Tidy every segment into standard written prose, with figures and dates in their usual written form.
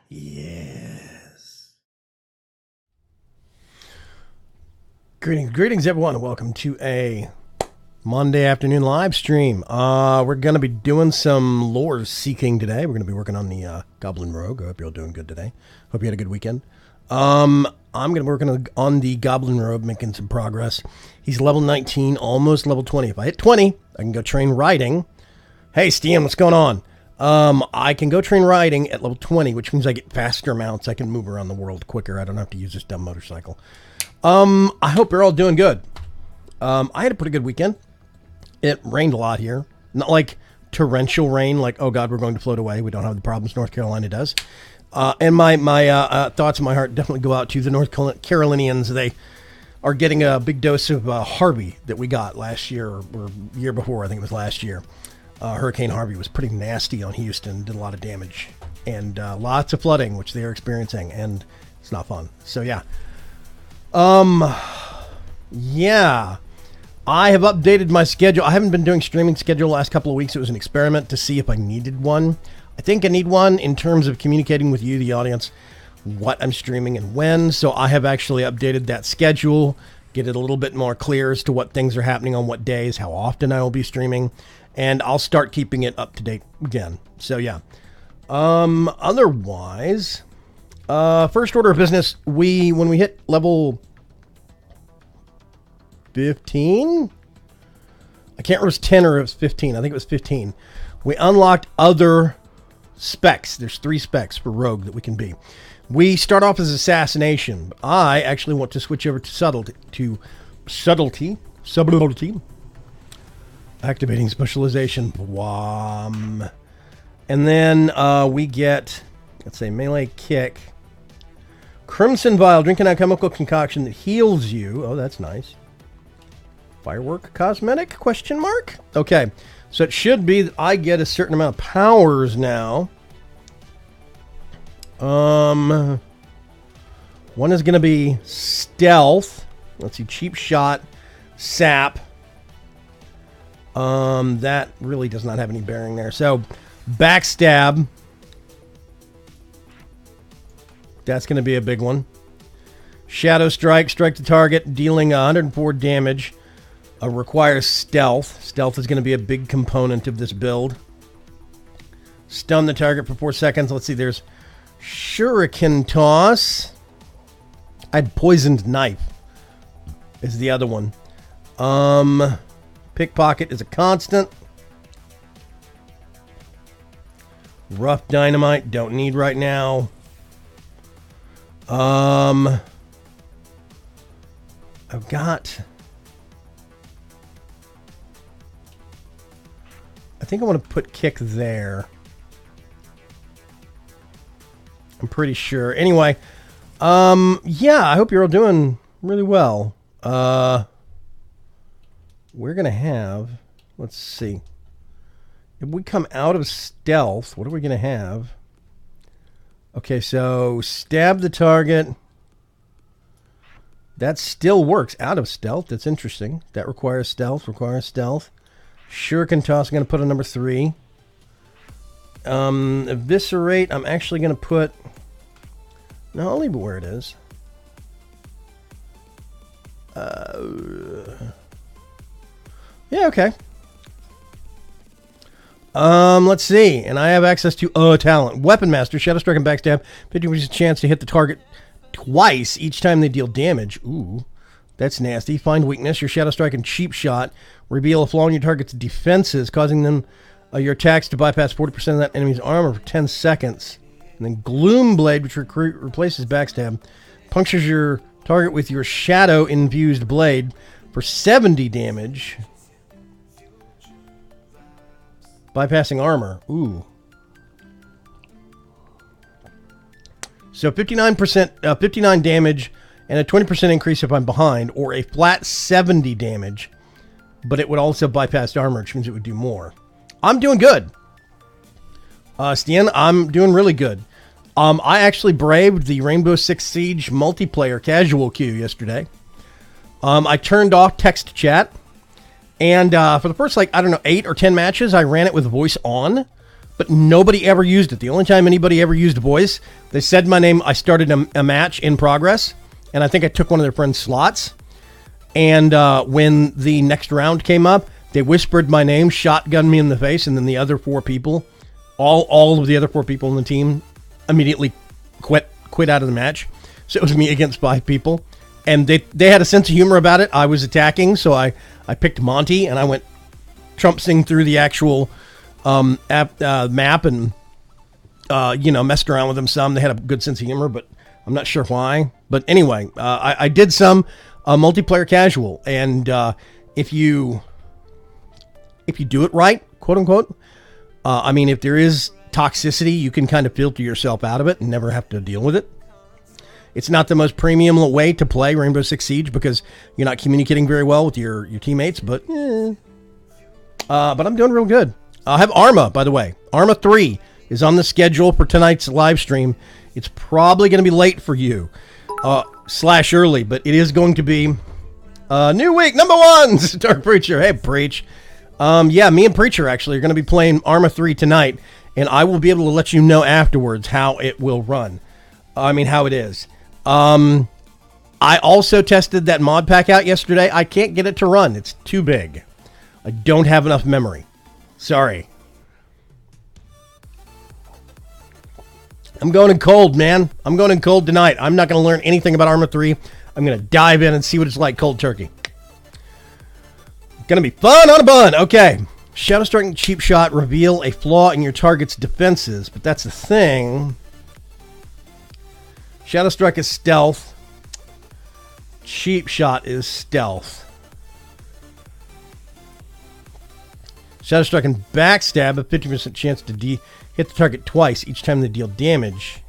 Yes. Greetings everyone, and welcome to a Monday afternoon live stream. We're going to be doing some lore seeking today. We're going to be working on the Goblin Rogue. I hope you're all doing good today. Hope you had a good weekend. I'm going to be working on the Goblin Rogue, making some progress. He's level 19, almost level 20. If I hit 20, I can go train riding. Hey, Steam, what's going on? I can go train riding at level 20, which means I get faster mounts. I can move around the world quicker. I don't have to use this dumb motorcycle. I hope you're all doing good. I had a pretty good weekend. It rained a lot here. Not like torrential rain, like, oh God, we're going to float away. We don't have the problems North Carolina does. And my thoughts in my heart definitely go out to the North Carolinians. They are getting a big dose of Harvey that we got last year or year before. I think it was last year. Hurricane Harvey was pretty nasty on Houston, did a lot of damage, and lots of flooding, which they are experiencing, and it's not fun. So yeah. Yeah. I have updated my schedule. I haven't been doing streaming schedule the last couple of weeks. It was an experiment to see if I needed one. I think I need one in terms of communicating with you, the audience, what I'm streaming and when. So I have actually updated that schedule, get it a little bit more clear as to what things are happening on what days, how often I will be streaming. And I'll start keeping it up to date again. So yeah. Otherwise, first order of business, when we hit level 15, I can't remember if it was 10 or it was 15. I think it was 15. We unlocked other specs. There's 3 specs for Rogue that we can be. We start off as Assassination, but I actually want to switch over to Subtlety. Activating Specialization. Wham. And then we get, let's say, Melee Kick. Crimson Vial. Drink an alchemical concoction that heals you. Oh, that's nice. Firework Cosmetic? Question mark? Okay. So it should be that I get a certain amount of powers now. One is going to be Stealth. Let's see. Cheap Shot. Sap. That really does not have any bearing there. So, Backstab. That's going to be a big one. Shadow Strike. Strike the target, dealing 104 damage. Requires Stealth. Stealth is going to be a big component of this build. Stun the target for 4 seconds. Let's see, there's Shuriken Toss. I had Poisoned Knife is the other one. Pickpocket is a constant. Rough Dynamite, don't need right now. I've got... I think I want to put Kick there. I'm pretty sure. Anyway, yeah, I hope you're all doing really well. We're going to have, let's see. If we come out of Stealth, what are we going to have? Okay, so stab the target. That still works out of Stealth. That's interesting. That requires Stealth. Shuriken Toss, I'm going to put on number 3. Eviscerate, I'm actually going to put... No, I'll leave it where it is. Yeah, okay. Let's see. And I have access to talent. Weapon Master, Shadow Strike and Backstab. 50% chance to hit the target twice each time they deal damage. Ooh, That's nasty. Find weakness. Your Shadow Strike and Cheap Shot reveal a flaw in your target's defenses, causing them your attacks to bypass 40% of that enemy's armor for 10 seconds. And then Gloom Blade, which replaces Backstab, punctures your target with your Shadow-infused blade for 70 damage, bypassing armor. Ooh. So 59 damage, and a 20% increase if I'm behind, or a flat 70 damage, but it would also bypass armor, which means it would do more. I'm doing good. Stian, I'm doing really good. I actually braved the Rainbow Six Siege multiplayer casual queue yesterday. I turned off text chat, and for the first, 8 or 10 matches, I ran it with voice on, but nobody ever used it. The only time anybody ever used voice, they said my name, I started a match in progress, and I think I took one of their friends' slots. And when the next round came up, they whispered my name, shotgunned me in the face, and then the other 4 people, all of the other 4 people in the team, immediately quit out of the match. So it was me against 5 people. And they had a sense of humor about it. I was attacking, so I picked Monty, and I went trumpsing through the actual map and, messed around with them some. They had a good sense of humor, but I'm not sure why. But anyway, I did some multiplayer casual, and if you do it right, quote unquote, if there is toxicity, you can kind of filter yourself out of it and never have to deal with it. It's not the most premium way to play Rainbow Six Siege because you're not communicating very well with your teammates, but I'm doing real good. I have Arma, by the way. Arma 3 is on the schedule for tonight's live stream. It's probably going to be late for you, / early, but it is going to be new week, number 1, Dark Preacher. Hey, Preach. Me and Preacher actually are going to be playing Arma 3 tonight, and I will be able to let you know afterwards how it will run. How it is. I also tested that mod pack out yesterday. I can't get it to run. It's too big. I don't have enough memory. Sorry. I'm going in cold, man. I'm going in cold tonight. I'm not going to learn anything about Arma 3. I'm going to dive in and see what it's like cold turkey. Going to be fun on a bun. Okay. Shadow Strike and Cheap Shot reveal a flaw in your target's defenses, but that's the thing. Shadow Strike is stealth. Cheap Shot is stealth. Shadow Strike and Backstab, a 50% chance to hit the target twice each time they deal damage.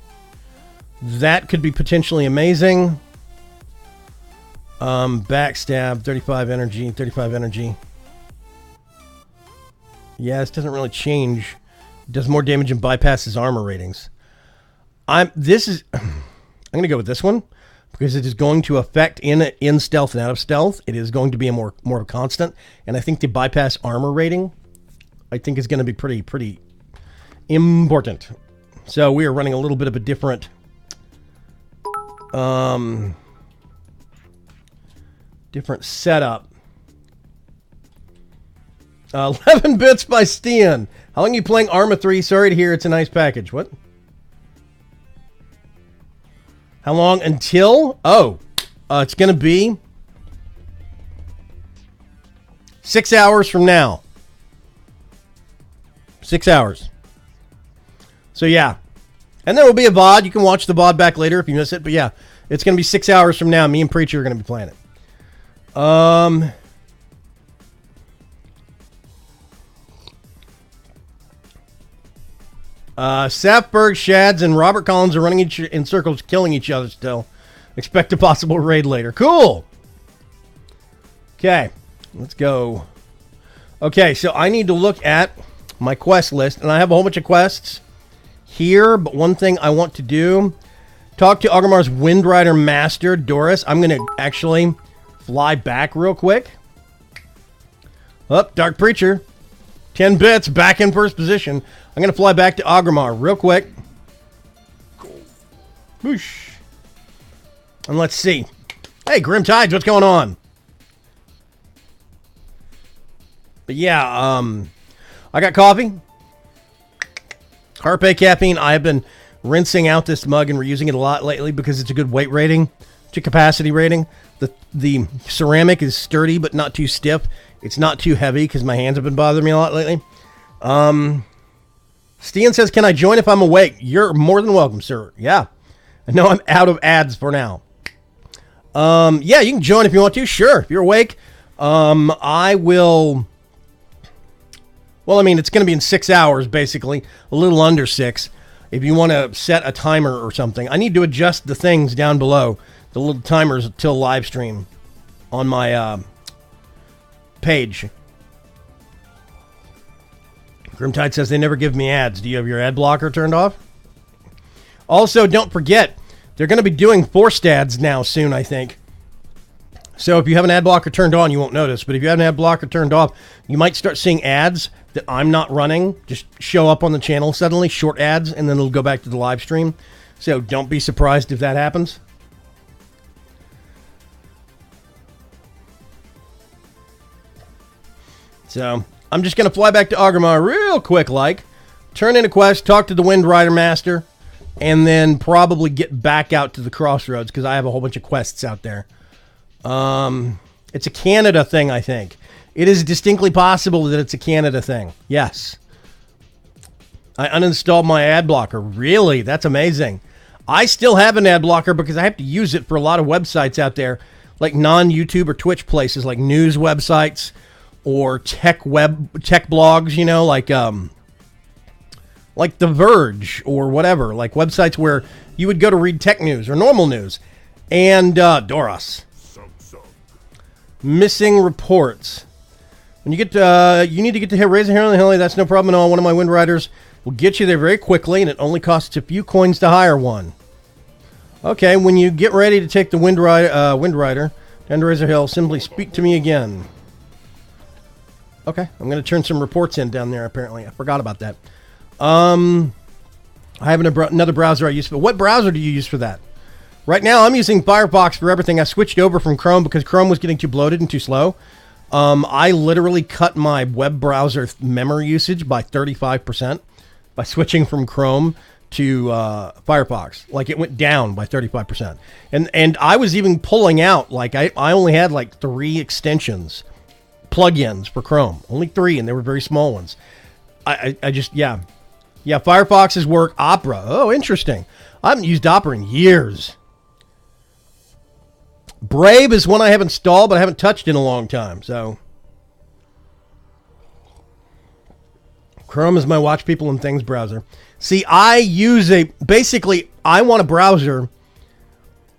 That could be potentially amazing. Backstab, 35 energy. Yeah, this doesn't really change. It does more damage and bypasses armor ratings. I'm going to go with this one because it is going to affect in stealth and out of stealth. It is going to be a more of a constant, and I think the bypass armor rating, I think, is going to be pretty important. So we are running a little bit of a different setup. 11 bits by Stian. How long are you playing Arma 3? Sorry to hear it's a nice package. What? How long until? It's going to be 6 hours from now. 6 hours. So, yeah. And there will be a VOD. You can watch the VOD back later if you miss it. But, yeah, it's going to be 6 hours from now. Me and Preacher are going to be playing it. Safberg, Shads, and Robert Collins are running in circles, killing each other still. Expect a possible raid later. Cool. Okay, let's go. Okay, so I need to look at my quest list, and I have a whole bunch of quests here, but one thing I want to do, talk to Agramar's Windrider Master, Doris. I'm going to actually fly back real quick. Dark Preacher. 10 bits, back in first position. I'm going to fly back to Agramar real quick. Whoosh. And let's see. Hey, Grim Tides, what's going on? But yeah, I got coffee. Carpe Caffeine. I have been rinsing out this mug and reusing it a lot lately because it's a good weight rating. to capacity rating. The ceramic is sturdy but not too stiff. It's not too heavy because my hands have been bothering me a lot lately. Stian says, can I join if I'm awake? You're more than welcome, sir. Yeah. I know I'm out of ads for now. Yeah, you can join if you want to. Sure, if you're awake. I will... Well, I mean, it's going to be in 6 hours, basically. A little under 6. If you want to set a timer or something. I need to adjust the things down below. The little timers till live stream on my page. Grimtide says they never give me ads. Do you have your ad blocker turned off? Also, don't forget, they're going to be doing forced ads now soon, I think. So if you have an ad blocker turned on, you won't notice. But if you have an ad blocker turned off, you might start seeing ads that I'm not running just show up on the channel suddenly, short ads, and then it'll go back to the live stream. So don't be surprised if that happens. So I'm just going to fly back to Orgrimmar real quick, turn in a quest, talk to the Wind Rider Master, and then probably get back out to the Crossroads because I have a whole bunch of quests out there. It's a Canada thing, I think. It is distinctly possible that it's a Canada thing. Yes. I uninstalled my ad blocker. Really? That's amazing. I still have an ad blocker because I have to use it for a lot of websites out there, like non-YouTube or Twitch places, like news websites or tech blogs, you know, like The Verge or whatever, like websites where you would go to read tech news or normal news. And Doros. Missing reports. When you get to, you need to get to Razor Hair on the Hilly. That's no problem at all. One of my Wind Riders will get you there very quickly, and it only costs a few coins to hire one. Okay, when you get ready to take the Wind Rider down to Razor Hill, simply speak to me again. Okay, I'm going to turn some reports in down there, apparently. I forgot about that. I have another browser I use for... What browser do you use for that? Right now, I'm using Firefox for everything. I switched over from Chrome because Chrome was getting too bloated and too slow. I literally cut my web browser memory usage by 35% by switching from Chrome to Firefox. Like, it went down by 35%. And I was even pulling out, like, I only had, like, 3 extensions, plugins for Chrome. Only 3, and they were very small ones. I just, yeah. Yeah, Firefox's work. Opera. Oh, interesting. I haven't used Opera in years. Brave is one I have installed, but I haven't touched in a long time, so. Chrome is my watch people and things browser. See, I use basically, I want a browser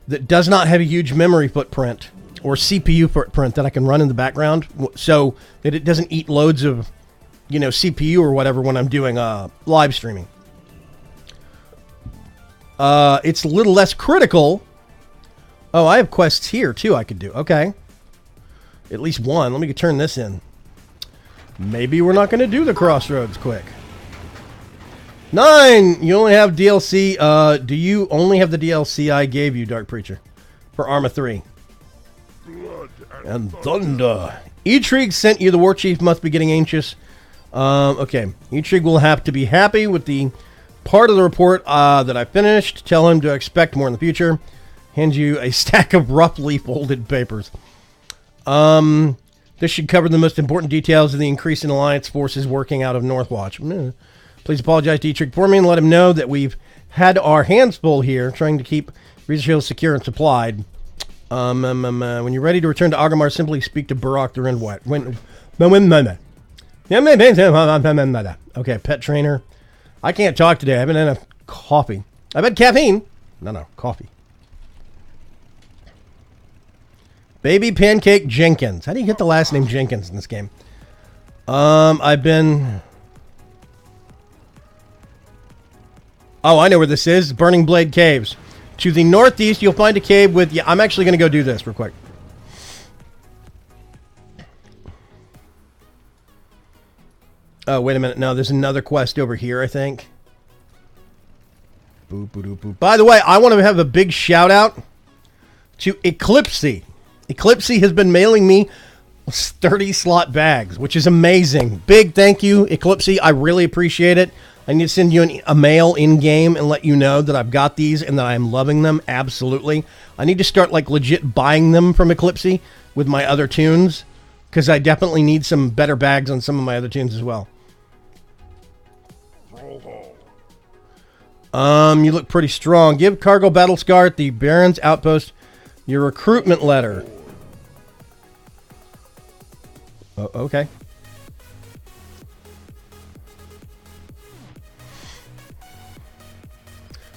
that does not have a huge memory footprint or CPU footprint that I can run in the background so that it doesn't eat loads of, you know, CPU or whatever when I'm doing live streaming. It's a little less critical. Oh, I have quests here, too, I could do. Okay. At least one. Let me turn this in. Maybe we're not going to do the Crossroads quick. 9! You only have DLC. Do you only have the DLC I gave you, Dark Preacher? For Arma 3. Blood and Thunder. Etrigue sent you. The War Chief must be getting anxious. Okay. Etrigue will have to be happy with the part of the report that I finished. Tell him to expect more in the future. Hand you a stack of roughly folded papers. This should cover the most important details of the increase in Alliance forces working out of Northwatch. Please apologize to Etrigue for me and let him know that we've had our hands full here trying to keep Razor Hill secure and supplied. When you're ready to return to Orgrimmar, simply speak to Burrock the Rindwet. Okay, pet trainer. I can't talk today. I haven't had enough coffee. I've had caffeine. No, coffee. Baby Pancake Jenkins. How do you get the last name Jenkins in this game? I've been... Oh, I know where this is. Burning Blade Caves. To the northeast, you'll find a cave with... Yeah, I'm actually going to go do this real quick. Oh, wait a minute. No, there's another quest over here, I think. Boop, boop, boop, boop. By the way, I want to have a big shout out to Eclipsey. Eclipsey has been mailing me 30 slot bags, which is amazing. Big thank you, Eclipsey. I really appreciate it. I need to send you a mail in-game and let you know that I've got these and that I'm loving them. Absolutely. I need to start, like, legit buying them from Eclipsey with my other tunes, because I definitely need some better bags on some of my other tunes as well. You look pretty strong. Give Cargo Battlescar at the Baron's Outpost your recruitment letter. Oh, okay.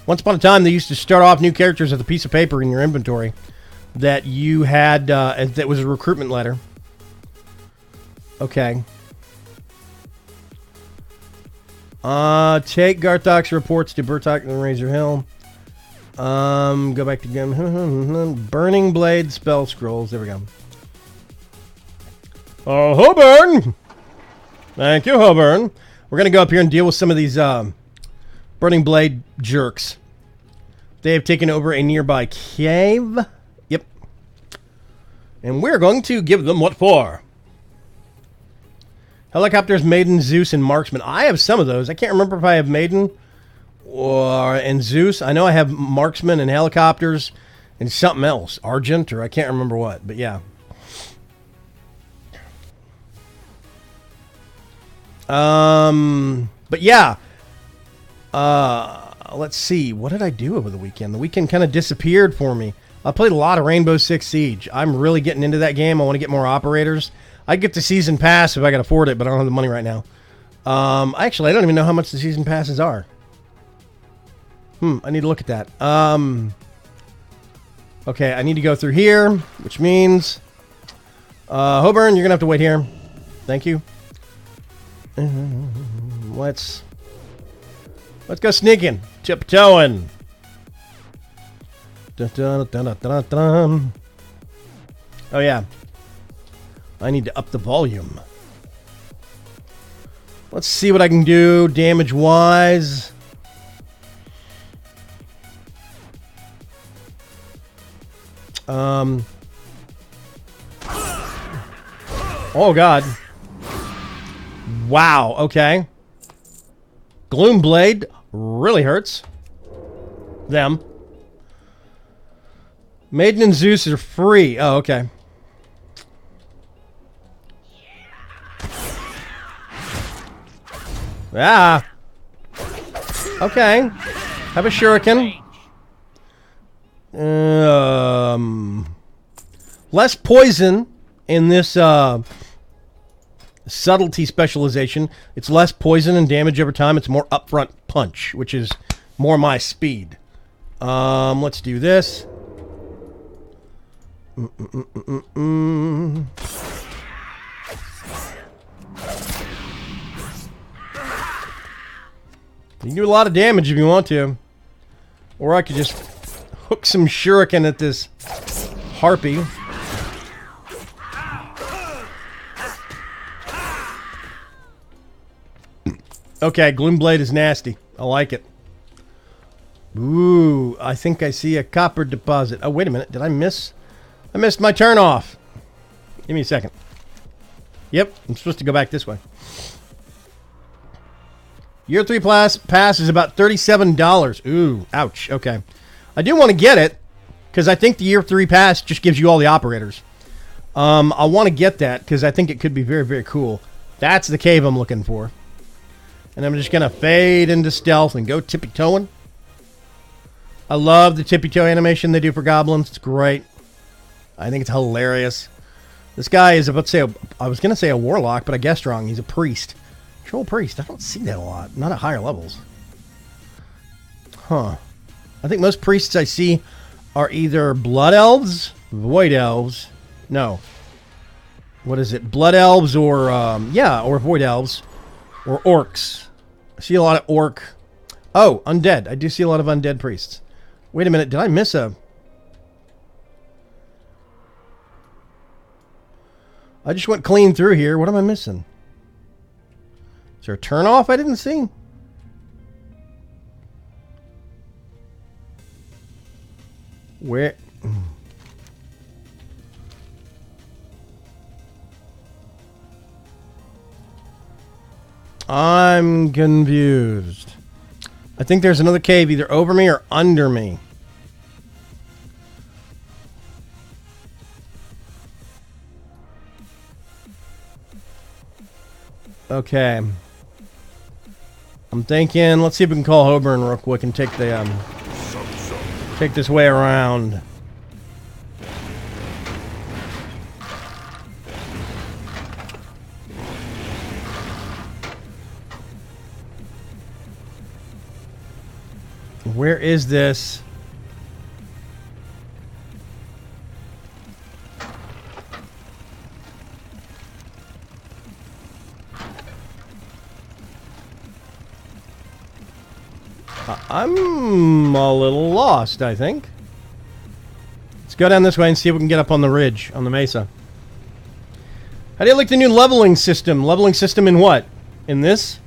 Once upon a time, they used to start off new characters with a piece of paper in your inventory that you had, that was a recruitment letter. Okay. Take Garthok's reports to Burtok and Razor Hill. Go back to Burning Blade spell scrolls. There we go. Hoburn! Thank you, Hoburn. We're going to go up here and deal with some of these Burning Blade jerks. They have taken over a nearby cave. Yep. And we're going to give them what for. Helicopters, Maiden, Zeus, and Marksman. I have some of those. I can't remember if I have Maiden and Zeus. I know I have Marksman and Helicopters and something else. Argent, or I can't remember what. But yeah. But yeah. Let's see. What did I do over the weekend? The weekend kind of disappeared for me. I played a lot of Rainbow Six Siege. I'm really getting into that game. I want to get more operators. I'd get the season pass if I could afford it, but I don't have the money right now. Actually, I don't even know how much the season passes are. I need to look at that. Okay, I need to go through here, which means... Hoburn, you're going to have to wait here. Thank you. Let's go sneaking. Tiptoeing. Dun, dun, dun, dun, dun, dun. Oh, yeah. I need to up the volume. Let's see what I can do damage-wise. Oh, God. Wow, okay. Gloomblade really hurts them. Maiden and Zeus are free. Oh, okay. Ah. Okay. Have a shuriken. Less poison in this subtlety specialization. It's less poison and damage over time. It's more upfront punch, which is more my speed. Let's do this. You can do a lot of damage if you want to. Or I could just hook some shuriken at this harpy. Okay, Gloomblade is nasty. I like it. Ooh, I think I see a copper deposit. Oh, wait a minute. Did I miss? I missed my turn off. Give me a second. Yep, I'm supposed to go back this way. Year 3 pass is about $37. Ooh, ouch. Okay. I do want to get it, because I think the Year 3 pass just gives you all the operators. I want to get that, because I think it could be very, very cool. That's the cave I'm looking for. And I'm just going to fade into stealth and go tippy-toeing. I love the tippy-toe animation they do for goblins. It's great. I think it's hilarious. This guy is about to say, I was going to say a warlock, but I guessed wrong. He's a priest. Troll priest. I don't see that a lot. Not at higher levels. Huh. I think most priests I see are either blood elves, void elves. No. What is it? Blood elves or, or void elves. Or orcs. I see a lot of orc. Oh, undead. I do see a lot of undead priests. Wait a minute. Did I miss a... I just went clean through here. What am I missing? Is there a turn off I didn't see? Where? I'm confused. I think there's another cave either over me or under me. Okay. I'm thinking, let's see if we can call Hoburn real quick and take the take this way around. Where is this? I'm a little lost, I think. Let's go down this way and see if we can get up on the ridge, on the mesa. How do you like the new leveling system? Leveling system in what? In this?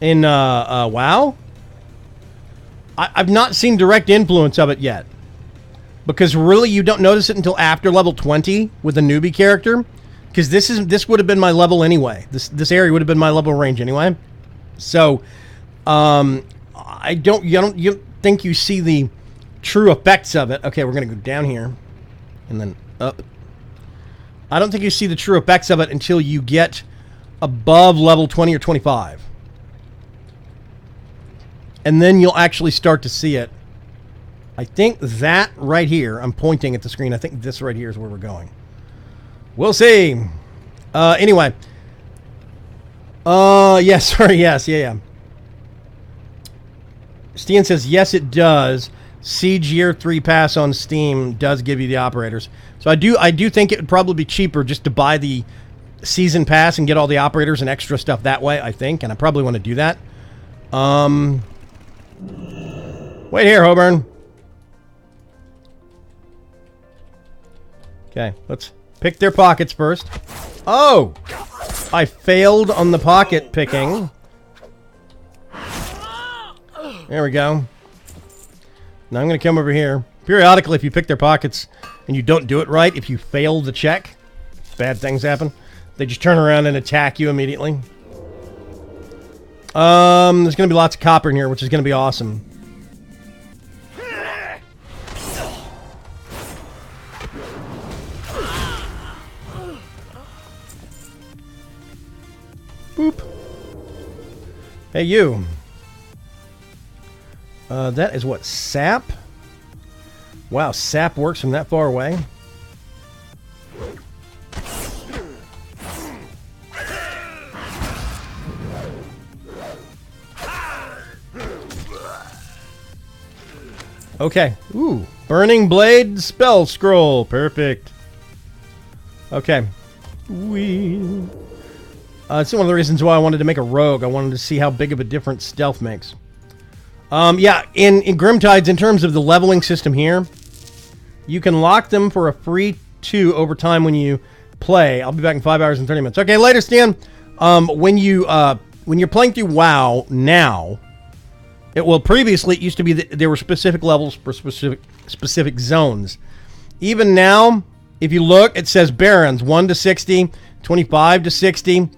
In, WoW? I've not seen direct influence of it yet. Because really, you don't notice it until after level 20 with a newbie character. Because this would have been my level anyway. This area would have been my level range anyway. So, you don't think you see the true effects of it. Okay, we're gonna go down here, and then up. I don't think you see the true effects of it until you get above level 20 or 25. And then you'll actually start to see it. I think that right here, I'm pointing at the screen, I think this right here is where we're going. We'll see. Anyway. Yes, sorry, yes, yeah. Stian says, yes, it does. Siege Year 3 Pass on Steam does give you the operators. So I do think it would probably be cheaper just to buy the Season Pass and get all the operators and extra stuff that way, I think. And I probably want to do that. Wait here, Hoburn. Okay, let's pick their pockets first. Oh! I failed on the pocket picking. There we go. Now I'm going to come over here. Periodically, if you pick their pockets and you don't do it right, if you fail the check, bad things happen. They just turn around and attack you immediately. There's going to be lots of copper in here, which is going to be awesome. Boop. Hey, you. That is what? Sap? Wow, sap works from that far away. Okay. Ooh. Burning Blade Spell Scroll. Perfect. Okay. It's one of the reasons why I wanted to make a rogue. I wanted to see how big of a difference stealth makes. Yeah, in Grimtides, in terms of the leveling system here, you can lock them for a free 2 over time when you play. I'll be back in 5 hours and 30 minutes. Okay, later, Stan. When you're playing through WoW now, previously it used to be that there were specific levels for specific zones. Even now, if you look, it says Barrens 1 to 60, 25 to 60,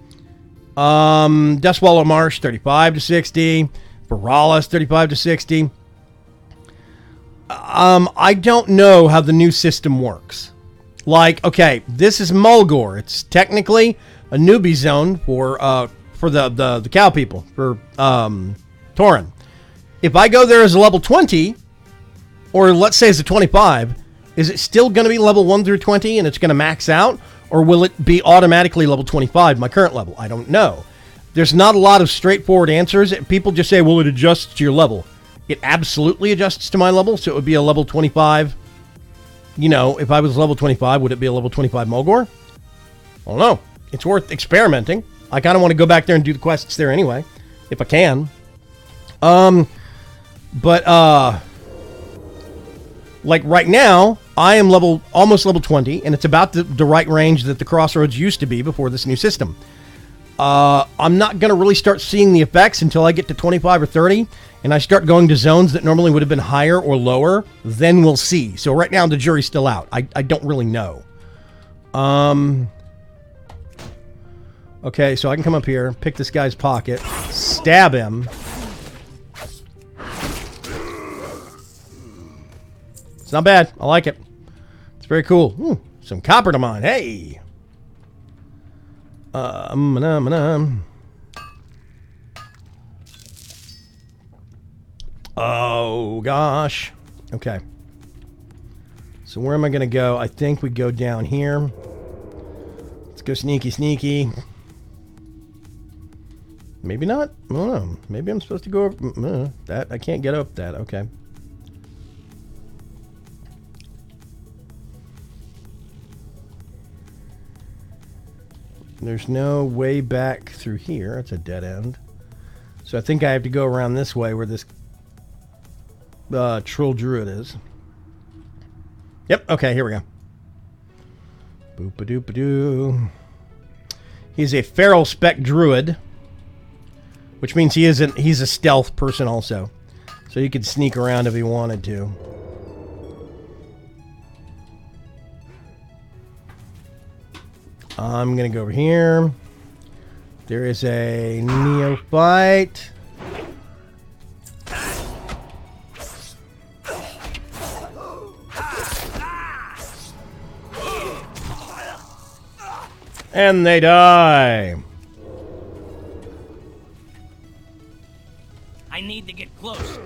Dustwallow Marsh 35 to 60. Veralis, 35 to 60. I don't know how the new system works. Like, okay, this is Mulgore. It's technically a newbie zone for the cow people, for Tauren. If I go there as a level 20, or let's say as a 25, is it still going to be level 1 through 20 and it's going to max out? Or will it be automatically level 25, my current level? I don't know. There's not a lot of straightforward answers. People just say, well, it adjusts to your level. It absolutely adjusts to my level, so it would be a level 25. You know, if I was level 25, would it be a level 25 Mulgore? I don't know. It's worth experimenting. I kind of want to go back there and do the quests there anyway, if I can. Like right now, I am almost level 20, and it's about the right range that the Crossroads used to be before this new system. I'm not going to really start seeing the effects until I get to 25 or 30, and I start going to zones that normally would have been higher or lower. Then we'll see. So right now, the jury's still out. I don't really know. Okay, so I can come up here, pick this guy's pocket, stab him. It's not bad. I like it. It's very cool. Ooh, some copper to mine. Hey! Oh, gosh. Okay. So where am I going to go? I think we go down here. Let's go sneaky, sneaky. Maybe not. I don't know. Maybe I'm supposed to go up that. I can't get up that. Okay. There's no way back through here. It's a dead end. So I think I have to go around this way where this troll druid is. Yep. Okay, here we go. Boop-a-doop-a-doo. He's a feral spec druid, which means he's a stealth person also. So he could sneak around if he wanted to. I'm going to go over here. There is a neophyte. And they die. I need to get close.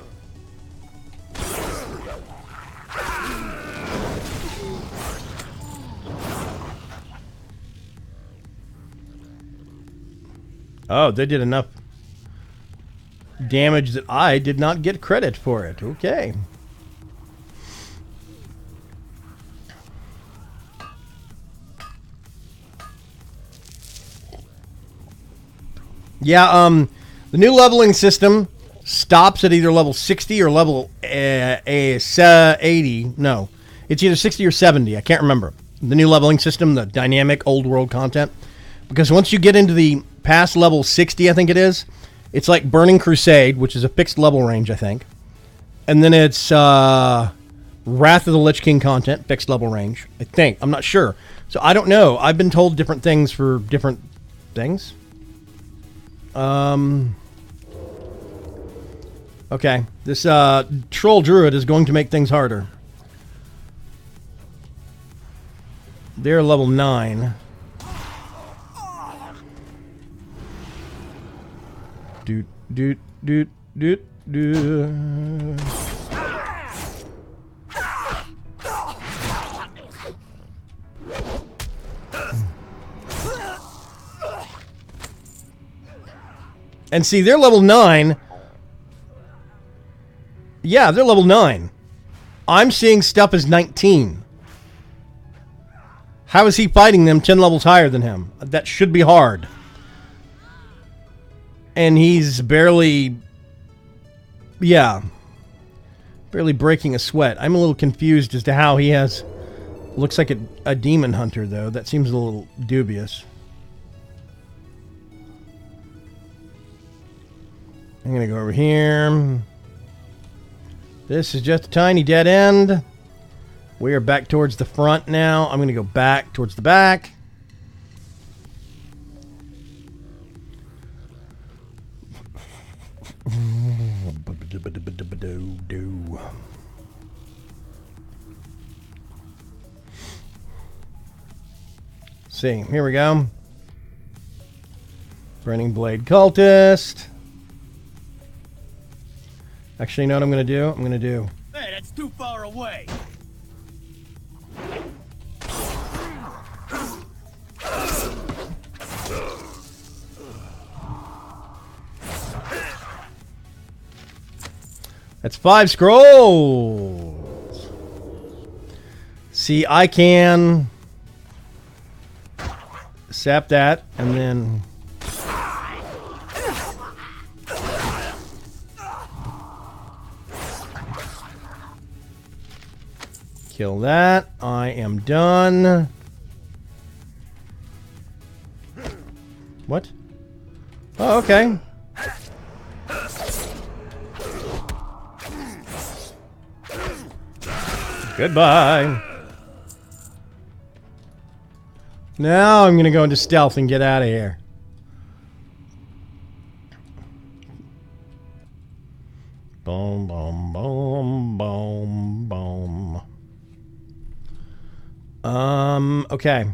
Oh, they did enough damage that I did not get credit for it. Okay. Yeah, the new leveling system stops at either level 60 or level 80. No, it's either 60 or 70. I can't remember. The new leveling system, the dynamic old world content. Because once you get into the past level 60, I think it is, it's like Burning Crusade, which is a fixed level range, I think. And then it's Wrath of the Lich King content, fixed level range, I think. I'm not sure. So I don't know. I've been told different things for different things. Okay. This troll druid is going to make things harder. They're level 9. Doot, doot, doot, doot, doot. And see, they're level 9. Yeah, they're level 9. I'm seeing stuff as 19. How is he fighting them 10 levels higher than him? That should be hard. And he's barely... Yeah. Barely breaking a sweat. I'm a little confused as to how he has... Looks like a demon hunter, though. That seems a little dubious. I'm going to go over here. This is just a tiny dead end. We are back towards the front now. I'm going to go back towards the back. See, here we go. Burning Blade Cultist. Actually, you know what I'm going to do? I'm going to do... Hey, that's too far away. That's 5 scrolls. See, I can sap that and then... Kill that. I am done. What? Oh, okay. Goodbye. Now I'm going to go into stealth and get out of here. Boom, boom, boom, boom, boom. Okay.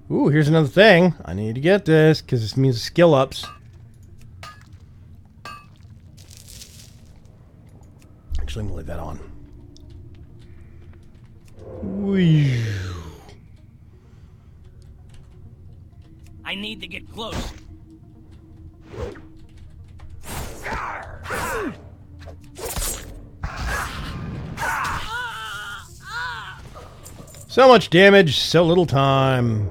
Ooh, here's another thing. I need to get this, because this means skill ups. Actually, I'm going to leave that on. Whee. I need to get close. So much damage, so little time.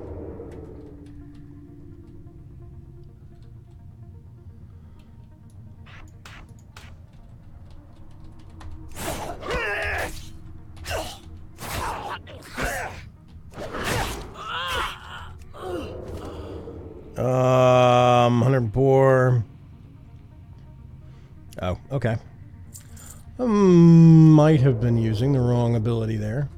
Um, 104. Oh, okay. Might have been using the wrong ability there.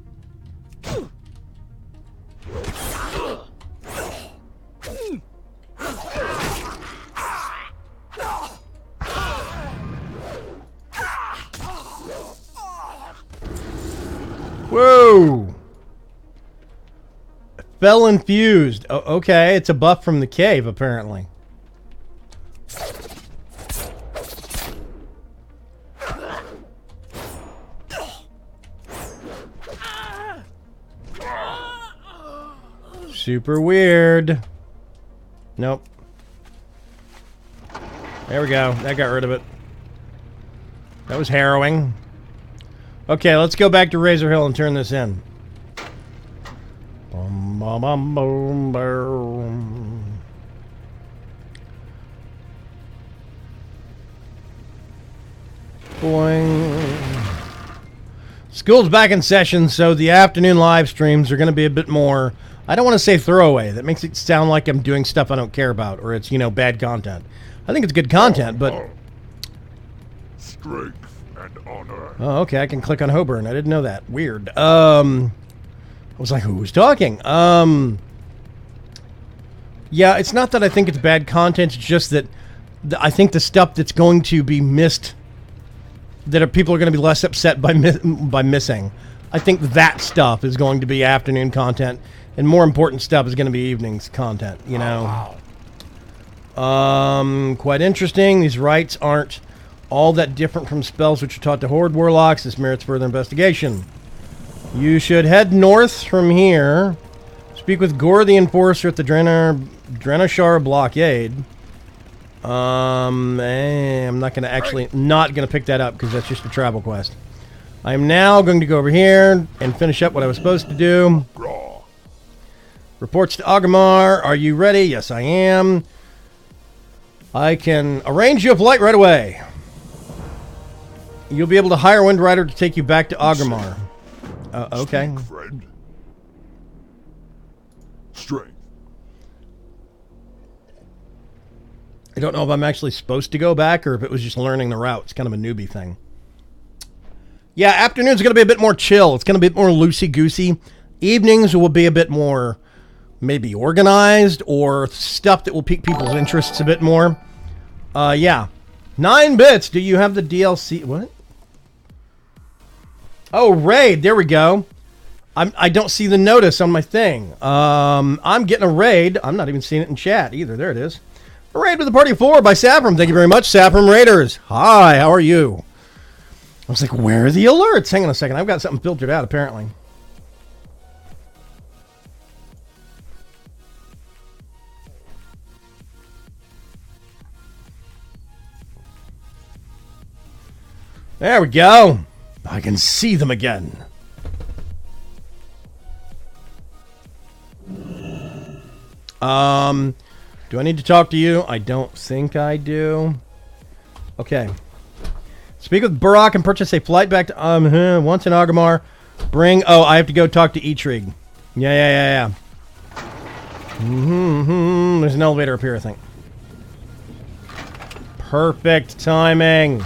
Whoa! Fell infused. Oh, okay, it's a buff from the cave, apparently. Super weird. Nope. There we go. That got rid of it. That was harrowing. Okay, let's go back to Razor Hill and turn this in. Boom, boom, boom, boom, boom. Boing. School's back in session, so the afternoon live streams are going to be a bit more... I don't want to say throwaway. That makes it sound like I'm doing stuff I don't care about, or it's, you know, bad content. I think it's good content, but... Strength and honor. Oh, okay, I can click on Hoburn. I didn't know that. Weird. I was like, who was talking? Yeah, it's not that I think it's bad content, it's just that I think the stuff that's going to be missed, that people are going to be less upset by missing, I think that stuff is going to be afternoon content, and more important stuff is going to be evening's content, you know. Quite interesting. These rites aren't all that different from spells which are taught to Horde Warlocks. This merits further investigation. You should head north from here. Speak with Gore the Enforcer at the Drenashar Blockade. I'm not going to pick that up because that's just a travel quest. I'm now going to go over here and finish up what I was supposed to do. Reports to Agamar. Are you ready? Yes, I am. I can arrange you a flight right away. You'll be able to hire Wind Rider to take you back to Agamar. Okay. Friend. Strength. I don't know if I'm actually supposed to go back or if it was just learning the route. It's kind of a newbie thing. Yeah, afternoons are going to be a bit more chill. It's going to be a bit more loosey-goosey. Evenings will be a bit more maybe organized or stuff that will pique people's interests a bit more. Yeah. 9 bits. Do you have the DLC? What? Oh, raid. There we go. I don't see the notice on my thing. I'm getting a raid. I'm not even seeing it in chat either. There it is. A raid with a party of 4 by Saffron. Thank you very much, Saffron Raiders. Hi, how are you? I was like, where are the alerts? Hang on a second. I've got something filtered out, apparently. There we go. I can see them again. Do I need to talk to you? I don't think I do. Okay. Speak with Barak and purchase a flight back to once in Agamar. Bring... Oh, I have to go talk to Eitrig. Yeah. There's an elevator up here, I think. Perfect timing.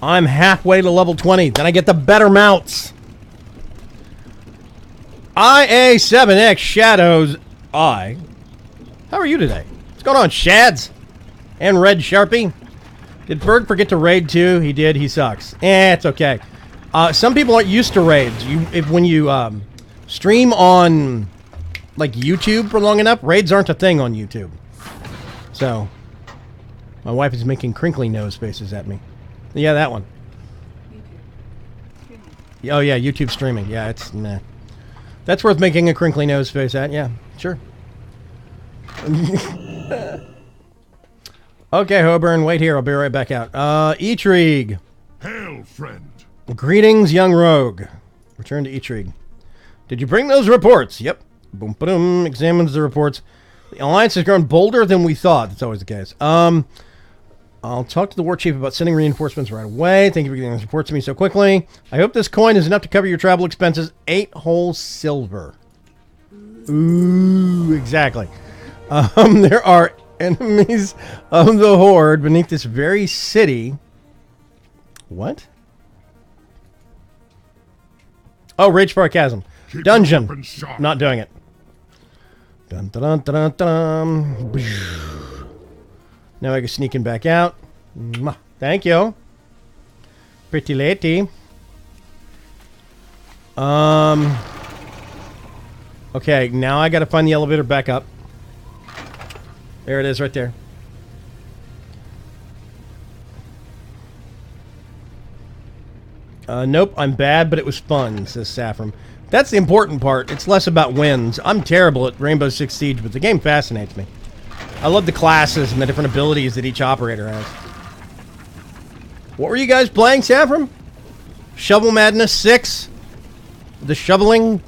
I'm halfway to level 20. Then I get the better mounts. IA7X Shadows I. How are you today? What's going on, Shads? And Red Sharpie? Did Ferg forget to raid too? He did. He sucks. It's okay. Some people aren't used to raids. When you stream on like YouTube for long enough, raids aren't a thing on YouTube. So, my wife is making crinkly nose faces at me. Yeah, that one. Oh yeah, YouTube streaming. Yeah, it's nah. That's worth making a crinkly nose face at. Yeah, sure. Okay, Hoburn, wait here. I'll be right back out. Etrig. Hail, friend. Greetings, young rogue. Return to Etrig. Did you bring those reports? Yep. Boom, ba-dum. Examines the reports. The Alliance has grown bolder than we thought. That's always the case. I'll talk to the war chief about sending reinforcements right away. Thank you for getting those reports to me so quickly. I hope this coin is enough to cover your travel expenses. 8 whole silver. Ooh, exactly. There are enemies of the Horde beneath this very city. What? Oh, Rage Park Chasm. Keep Dungeon. your weapons sharp. Not doing it. Dun, dun, dun, dun, dun. Now I can sneak in back out. Mwah. Thank you. Pretty lady. Okay, now I gotta find the elevator back up. There it is right there. Nope, I'm bad, but it was fun, says Saffron. That's the important part. It's less about wins. I'm terrible at Rainbow Six Siege, but the game fascinates me. I love the classes and the different abilities that each operator has. What were you guys playing, Saffron? Shovel Madness 6? The shoveling?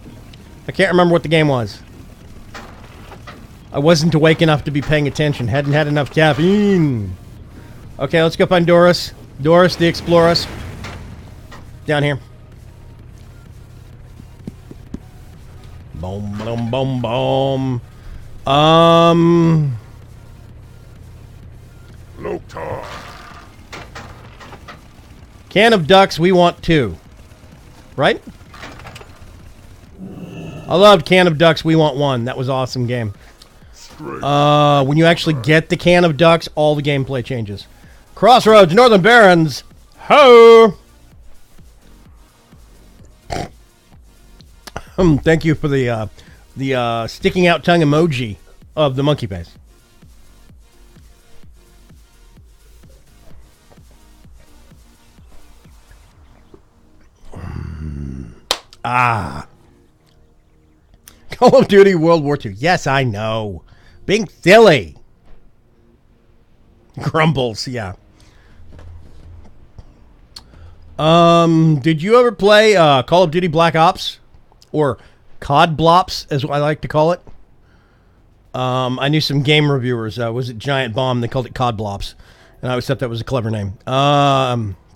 I can't remember what the game was. I wasn't awake enough to be paying attention. Hadn't had enough caffeine. Okay, let's go find Doris. Doris the Explorers. Down here. Boom, boom, boom, boom. Loktar. Can of ducks, we want 2. Right? I loved Can of Ducks, we want 1. That was an awesome game. When you actually get the can of ducks, all the gameplay changes. Crossroads, Northern Barrens. Ho! Thank you for the sticking out tongue emoji of the monkey face. Call of Duty World War II. Yes, I know. Being silly. Grumbles, yeah. Did you ever play Call of Duty Black Ops? Or COD Blops, as I like to call it. I knew some game reviewers. Was it Giant Bomb? They called it COD Blops. And I always thought that was a clever name.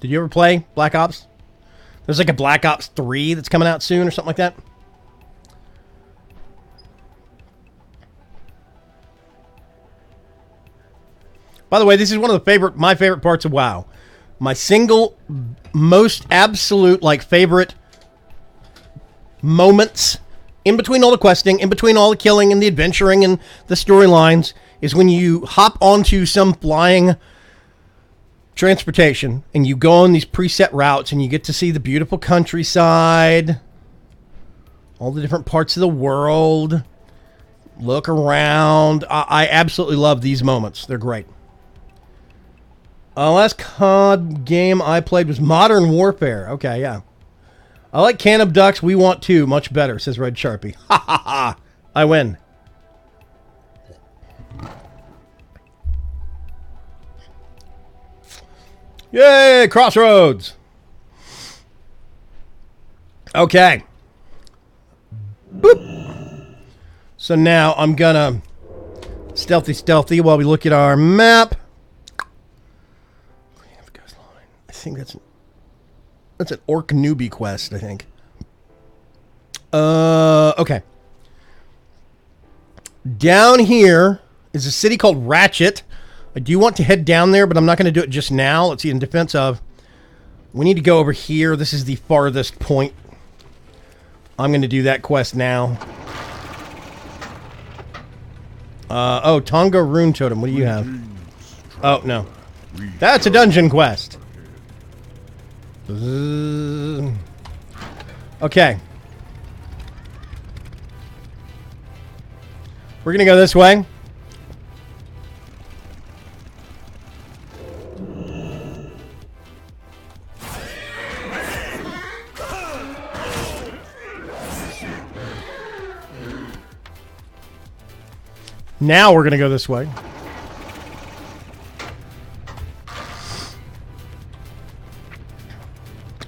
Did you ever play Black Ops? There's like a Black Ops 3 that's coming out soon or something like that. By the way, this is one of my favorite parts of WoW. My single most absolute favorite moments in between all the questing, in between all the killing and the adventuring and the storylines is when you hop onto some flying transportation and you go on these preset routes and you get to see the beautiful countryside, all the different parts of the world, look around. I absolutely love these moments. They're great. Last COD game I played was Modern Warfare. Okay, yeah. I like Can of Ducks. We want 2. Much better, says Red Sharpie. Ha ha ha. I win. Yay, Crossroads. Okay. Boop. So now I'm gonna stealthy while we look at our map. I think that's an orc newbie quest, I think. Okay. Down here is a city called Ratchet. I do want to head down there, but I'm not going to do it just now. Let's see, in defense of... We need to go over here. This is the farthest point. I'm going to do that quest now. Oh, Tonga Rune Totem. What do you have? Oh, no. That's a dungeon quest. Okay. We're gonna go this way. Now we're gonna go this way.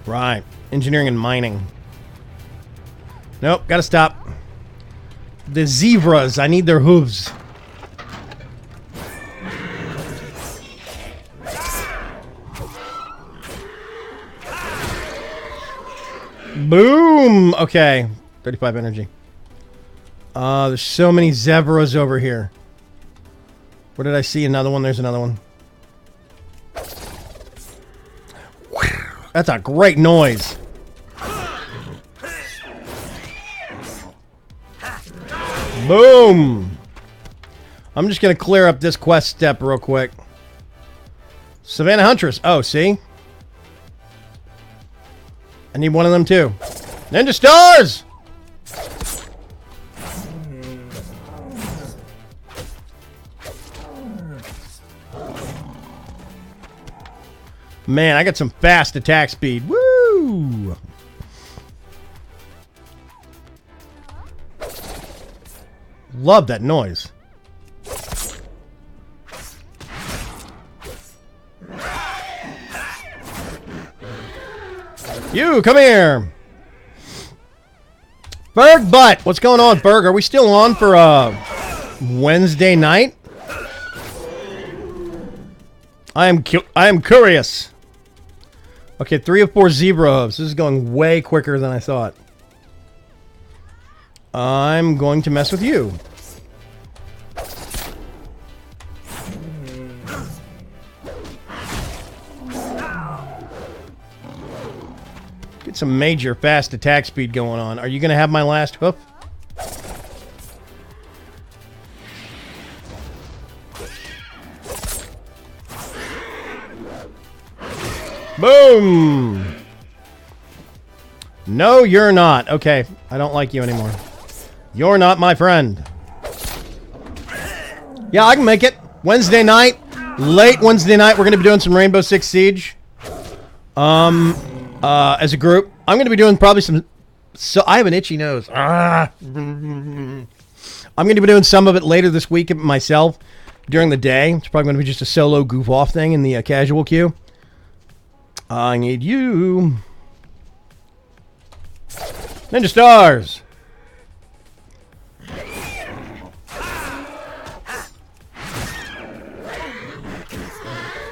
Right. Engineering and mining. Nope, gotta stop. The zebras, I need their hooves. Boom! Okay. 35 energy. There's so many zebras over here. Where did I see another one? There's another one. That's a great noise. Boom! I'm just going to clear up this quest step real quick. Savannah Huntress. Oh, see? I need one of them too. Ninja Stars! Man, I got some fast attack speed. Woo! Love that noise. You, come here. Berg Butt. What's going on, Berg? Are we still on for Wednesday night? I am curious. Okay, 3 of 4 zebra hooves. This is going way quicker than I thought. I'm going to mess with you. Get some major fast attack speed going on. Are you going to have my last hoof? Boom! No, you're not. Okay, I don't like you anymore. You're not my friend. Yeah, I can make it. Wednesday night. Late Wednesday night, we're going to be doing some Rainbow Six Siege. As a group. I'm going to be doing probably some... So I have an itchy nose. I'm going to be doing some of it later this week myself during the day. It's probably going to be just a solo goof-off thing in the casual queue. I need you. Ninja Stars.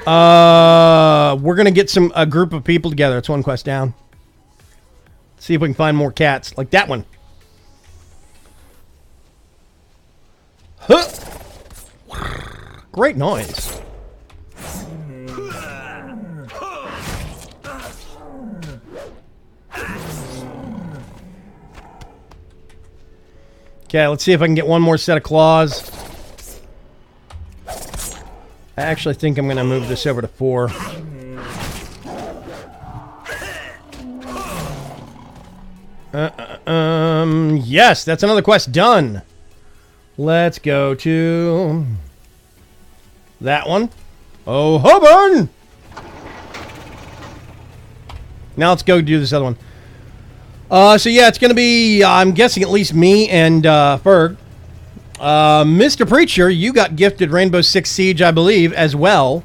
We're going to get a group of people together. It's one quest down. See if we can find more cats. Like that one. Huh. Great noise. Okay, let's see if I can get one more set of claws. I actually think I'm going to move this over to 4. Yes, that's another quest done. Let's go to that one. Oh, Hoburn! Now let's go do this other one. So yeah, it's going to be, I'm guessing at least me and Ferg. Mr. Preacher, you got gifted Rainbow Six Siege, I believe, as well.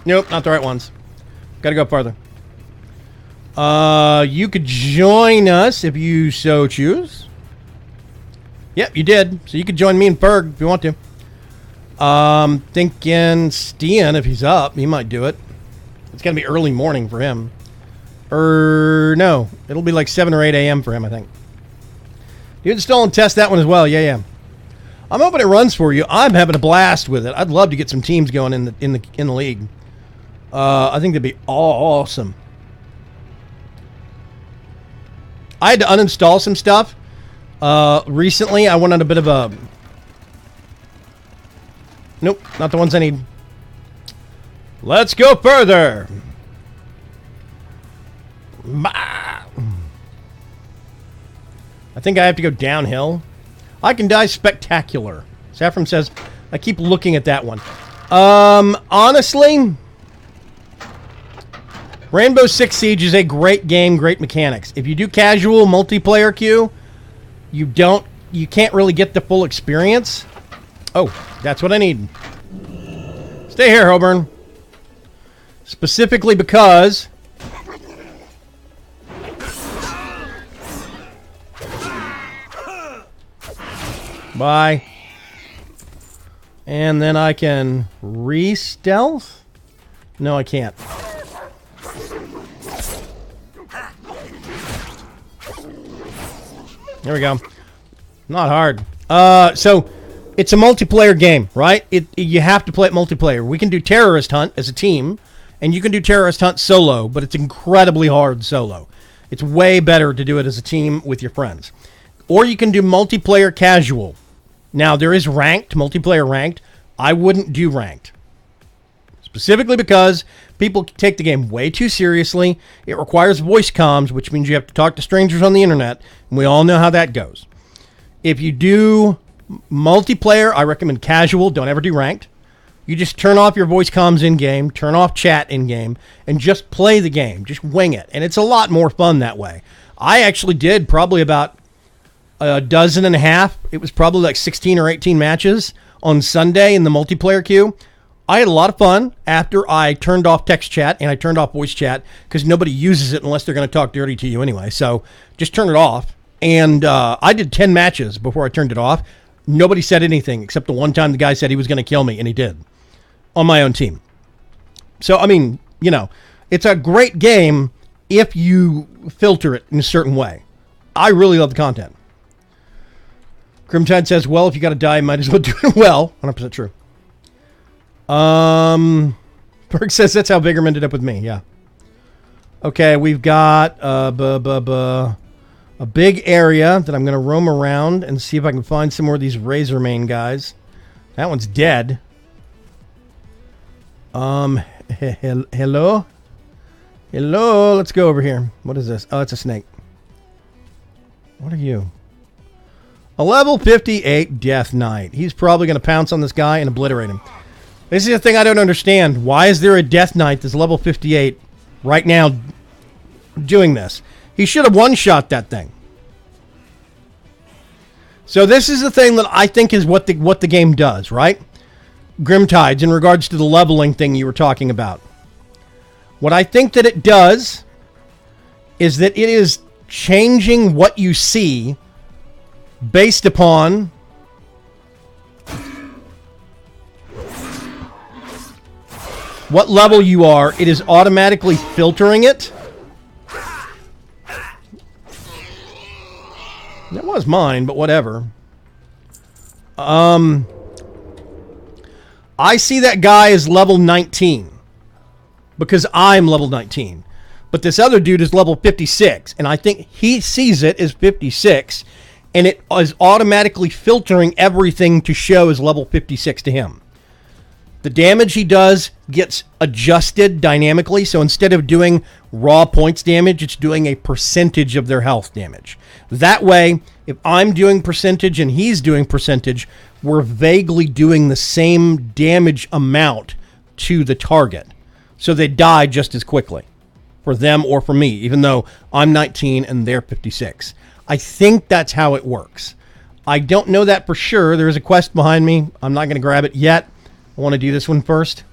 Nope, not the right ones. Got to go farther. You could join us if you so choose. Yep, you did. So you could join me and Ferg if you want to. Thinking Stian, if he's up, he might do it. It's going to be early morning for him. No. It'll be like 7 or 8 a.m. for him, I think. You install and test that one as well. Yeah. I'm hoping it runs for you. I'm having a blast with it. I'd love to get some teams going in the league. I think that'd be awesome. I had to uninstall some stuff. Recently, I went on a bit of a Nope, not the ones I need. Let's go further. Bah. I think I have to go downhill. I can die spectacular. Saffron says, I keep looking at that one. Honestly, Rainbow Six Siege is a great game, great mechanics. If you do casual multiplayer queue, you can't really get the full experience. Oh, that's what I need. Stay here, Hoburn. Specifically because... Bye. And then I can re-stealth? No, I can't. There we go. Not hard. So it's a multiplayer game, right? You have to play it multiplayer. We can do Terrorist Hunt as a team, and you can do Terrorist Hunt solo, but it's incredibly hard solo. It's way better to do it as a team with your friends. Or you can do multiplayer casual. Now, there is ranked, multiplayer ranked. I wouldn't do ranked. Specifically because people take the game way too seriously. It requires voice comms, which means you have to talk to strangers on the internet, and we all know how that goes. If you do multiplayer, I recommend casual. Don't ever do ranked. You just turn off your voice comms in-game, turn off chat in-game, and just play the game. Just wing it. And it's a lot more fun that way. I actually did probably about a dozen and a half. It was probably like 16 or 18 matches on Sunday in the multiplayer queue. I had a lot of fun after I turned off text chat and I turned off voice chat because nobody uses it unless they're going to talk dirty to you anyway. So just turn it off. And I did 10 matches before I turned it off. Nobody said anything except the one time the guy said he was going to kill me, and he did on my own team. So, I mean, you know, it's a great game if you filter it in a certain way. I really love the content. Grimtide says, well, if you got to die, might as well do it well. 100% true. Perk says that's how Vaygrim ended up with me. Yeah. Okay, we've got a big area that I'm going to roam around and see if I can find some more of these Razormane guys. That one's dead. Hello? Hello? Let's go over here. What is this? Oh, it's a snake. What are you? A level 58 Death Knight. He's probably going to pounce on this guy and obliterate him. This is the thing I don't understand. Why is there a Death Knight that's level 58 right now doing this? He should have one-shot that thing. So this is the thing that I think is what the game does, right? Grimtides, in regards to the leveling thing you were talking about. What I think that it does is that it is changing what you see based upon what level you are. It is automatically filtering it. That was mine, but whatever. I see that guy as level 19 because I'm level 19. But this other dude is level 56, and I think he sees it as 56, and it is automatically filtering everything to show as level 56 to him. The damage he does gets adjusted dynamically, so instead of doing raw points damage, it's doing a percentage of their health damage. That way, if I'm doing percentage and he's doing percentage, we're vaguely doing the same damage amount to the target. So they die just as quickly for them or for me, even though I'm 19 and they're 56. I think that's how it works. I don't know that for sure. There's a quest behind me. I'm not going to grab it yet. I want to do this one first.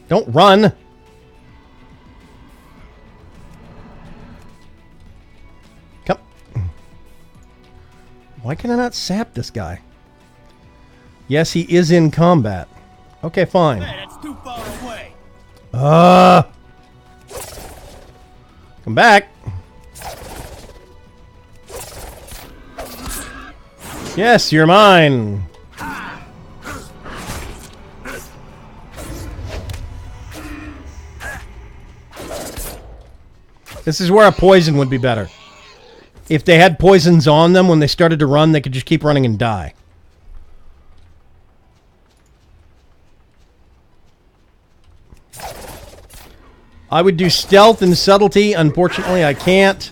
Don't run. Come. Why can I not sap this guy? Yes, he is in combat. Okay, fine. Man, that's too far away. Come back. Yes, you're mine. This is where a poison would be better. if they had poisons on them when they started to run, they could just keep running and die. I would do stealth and subtlety. Unfortunately, I can't.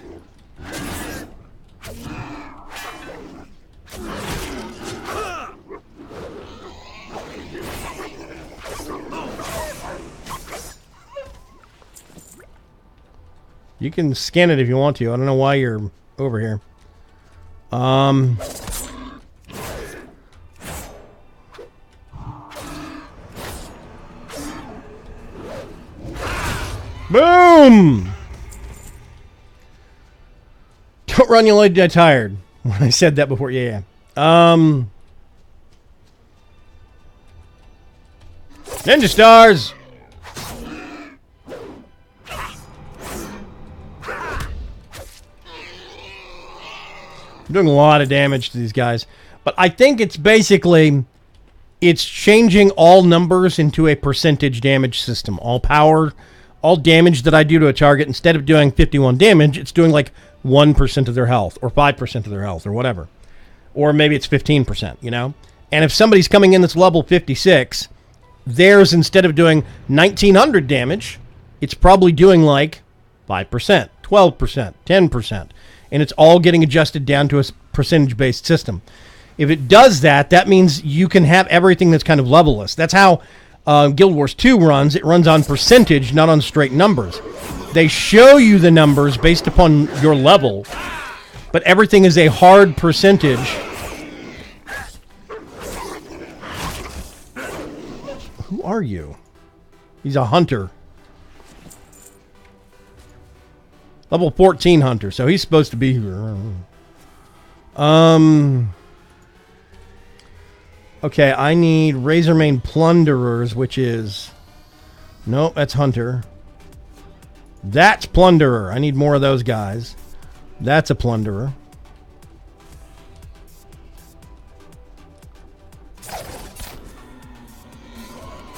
You can scan it if you want to. I don't know why you're over here. Boom! Don't run, you'll die tired. I said that before. Yeah. Ninja stars! I'm doing a lot of damage to these guys. But I think it's basically... It's changing all numbers into a percentage damage system. All power... All damage that I do to a target, instead of doing 51 damage, it's doing like 1% of their health, or 5% of their health, or whatever. Or maybe it's 15%, you know? And if somebody's coming in that's level 56, theirs, instead of doing 1,900 damage, it's probably doing like 5%, 12%, 10%. And it's all getting adjusted down to a percentage-based system. If it does that, that means you can have everything that's kind of levelless. That's how... Guild Wars 2 runs. It runs on percentage, not on straight numbers. They show you the numbers based upon your level, but everything is a hard percentage. Who are you? He's a hunter. Level 14 hunter, so he's supposed to be here. Okay, I need Razormane Plunderers, which is... Nope, that's Hunter. That's Plunderer. I need more of those guys. That's a Plunderer.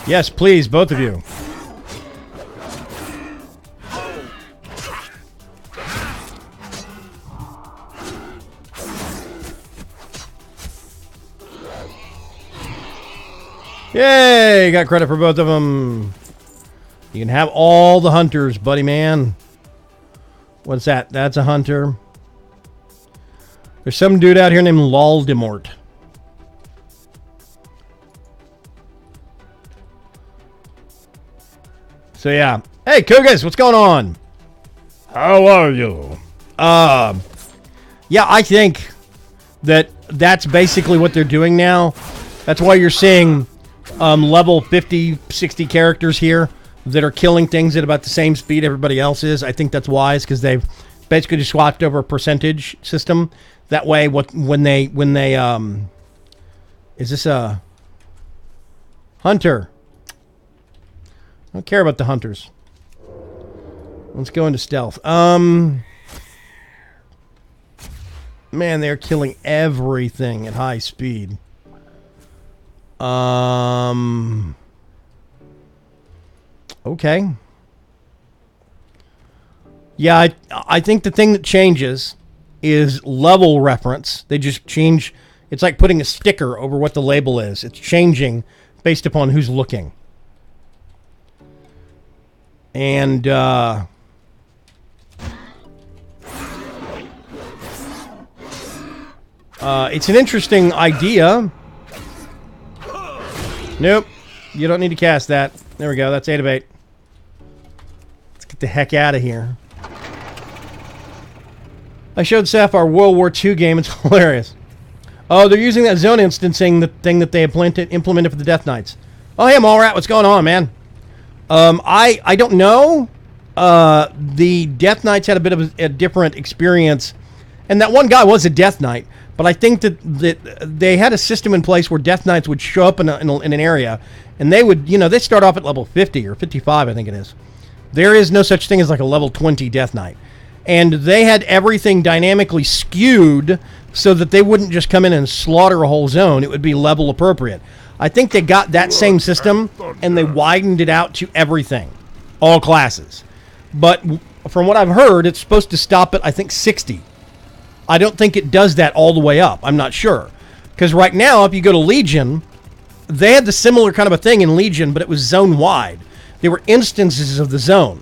Yes, please, both of you. Yay! Got credit for both of them. You can have all the hunters, buddy man. What's that? That's a hunter. There's some dude out here named Laldemort. So yeah. Hey, Kugas, what's going on? How are you? Yeah, I think that that's basically what they're doing now. That's why you're seeing level 50, 60 characters here that are killing things at about the same speed everybody else is. I think that's wise, because they've basically just swapped over a percentage system. That way, when they is this a hunter? I don't care about the hunters. Let's go into stealth. Man, they're killing everything at high speed. Okay. Yeah, I think the thing that changes is level reference. They just change. It's like putting a sticker over what the label is. It's changing based upon who's looking. And, it's an interesting idea. Nope. You don't need to cast that. There we go. That's 8 of 8. Let's get the heck out of here. I showed Seth our World War II game. It's hilarious. Oh, they're using that zone instancing, the thing that they implemented for the Death Knights. Oh, hey, Mallrat. What's going on, man? I don't know. The Death Knights had a bit of a different experience. And that one guy was a Death Knight. But I think that they had a system in place where Death Knights would show up in an area, and they would, they start off at level 50 or 55, I think it is. There is no such thing as like a level 20 Death Knight. And they had everything dynamically skewed so that they wouldn't just come in and slaughter a whole zone. It would be level appropriate. I think they got that same system, and they widened it out to everything. All classes. But from what I've heard, it's supposed to stop at, I think, 60. I don't think it does that all the way up. I'm not sure. Because right now, if you go to Legion, they had the similar kind of a thing in Legion, but it was zone-wide. There were instances of the zone.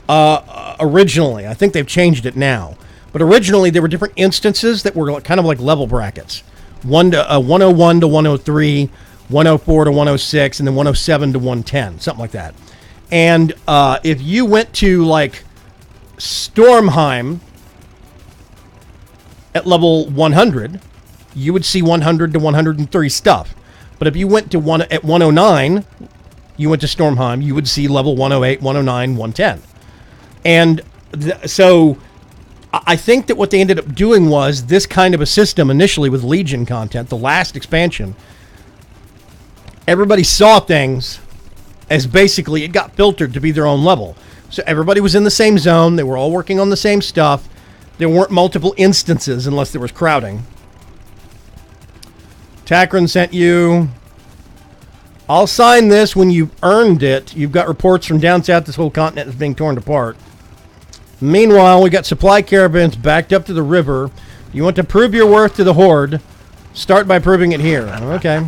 Originally. I think they've changed it now. But originally, there were different instances that were kind of like level brackets. 101 to 103, 104 to 106, and then 107 to 110. Something like that. And if you went to, like, Stormheim at level 100, you would see 100 to 103 stuff. But if you went to at 109, you went to Stormheim, you would see level 108, 109, 110. And so I think that what they ended up doing was this kind of a system initially with Legion content, the last expansion. Everybody saw things as basically it got filtered to be their own level. So everybody was in the same zone. They were all working on the same stuff. There weren't multiple instances unless there was crowding. Takran sent you. I'll sign this when you've earned it. You've got reports from down south. This whole continent is being torn apart. Meanwhile, we got supply caravans backed up to the river. You want to prove your worth to the Horde? Start by proving it here. Okay.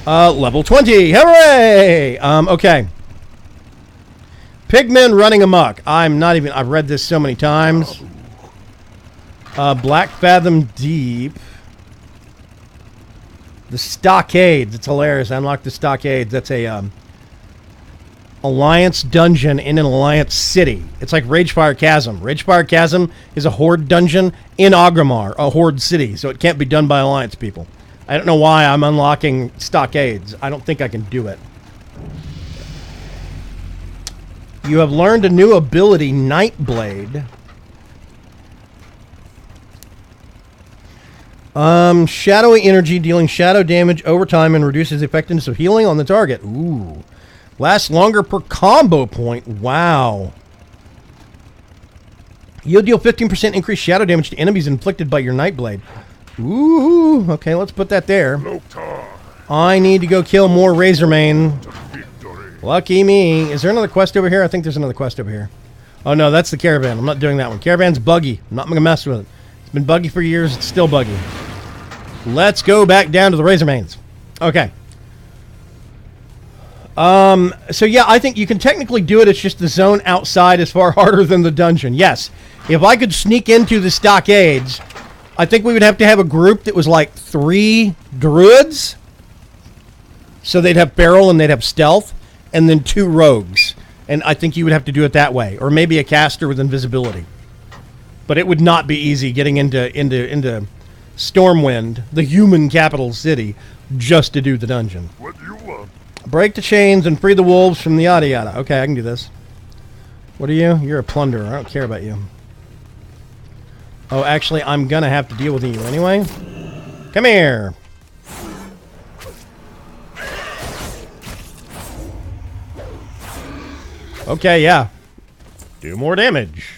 Level 20. Hooray! Okay. Pigmen running amok. I've read this so many times. Black Fathom Deep. The Stockades. It's hilarious. I unlocked the Stockades. That's a Alliance dungeon in an Alliance city. It's like Ragefire Chasm. Ragefire Chasm is a Horde dungeon in Agramar, a Horde city, so it can't be done by Alliance people. I don't know why I'm unlocking Stockades. I don't think I can do it. You have learned a new ability, Nightblade. Shadowy energy, dealing shadow damage over time and reduces the effectiveness of healing on the target. Ooh. Lasts longer per combo point. Wow. You'll deal 15% increased shadow damage to enemies inflicted by your Nightblade. Ooh. Okay, let's put that there. I need to go kill more Razormane. Lucky me. Is there another quest over here? I think there's another quest over here. Oh, no, that's the caravan. I'm not doing that one. Caravan's buggy. I'm not going to mess with it. It's been buggy for years. It's still buggy. Let's go back down to the Razormanes. Okay. So yeah, I think you can technically do it. It's just the zone outside is far harder than the dungeon. Yes. If I could sneak into the Stockades, I think we would have to have a group that was like 3 druids. So they'd have barrel and they'd have stealth. And then 2 rogues. And I think you would have to do it that way. Or maybe a caster with invisibility. But it would not be easy getting into Stormwind, the human capital city, just to do the dungeon. What do you want? Break the chains and free the wolves from the yada yada. Okay, I can do this. What are you? You're a plunderer. I don't care about you. Oh, actually, I'm gonna have to deal with you anyway. Come here. Okay, yeah. Do more damage.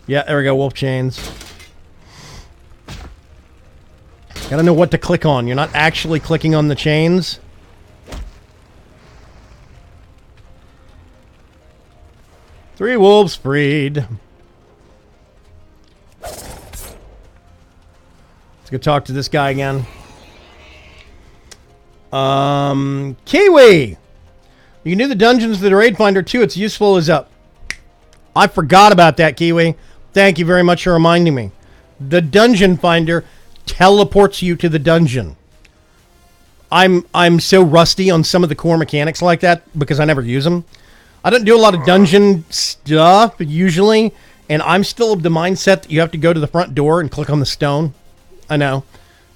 Yeah, there we go, wolf chains. Gotta know what to click on. You're not actually clicking on the chains. Three wolves freed. Let's go talk to this guy again. Kiwi! You can do the dungeons with the Raid Finder too. It's useful as a... I forgot about that, Kiwi. Thank you very much for reminding me. The Dungeon Finder teleports you to the dungeon. I'm so rusty on some of the core mechanics like that because I never use them. I don't do a lot of dungeon stuff usually, and I'm still of the mindset that you have to go to the front door and click on the stone. I know.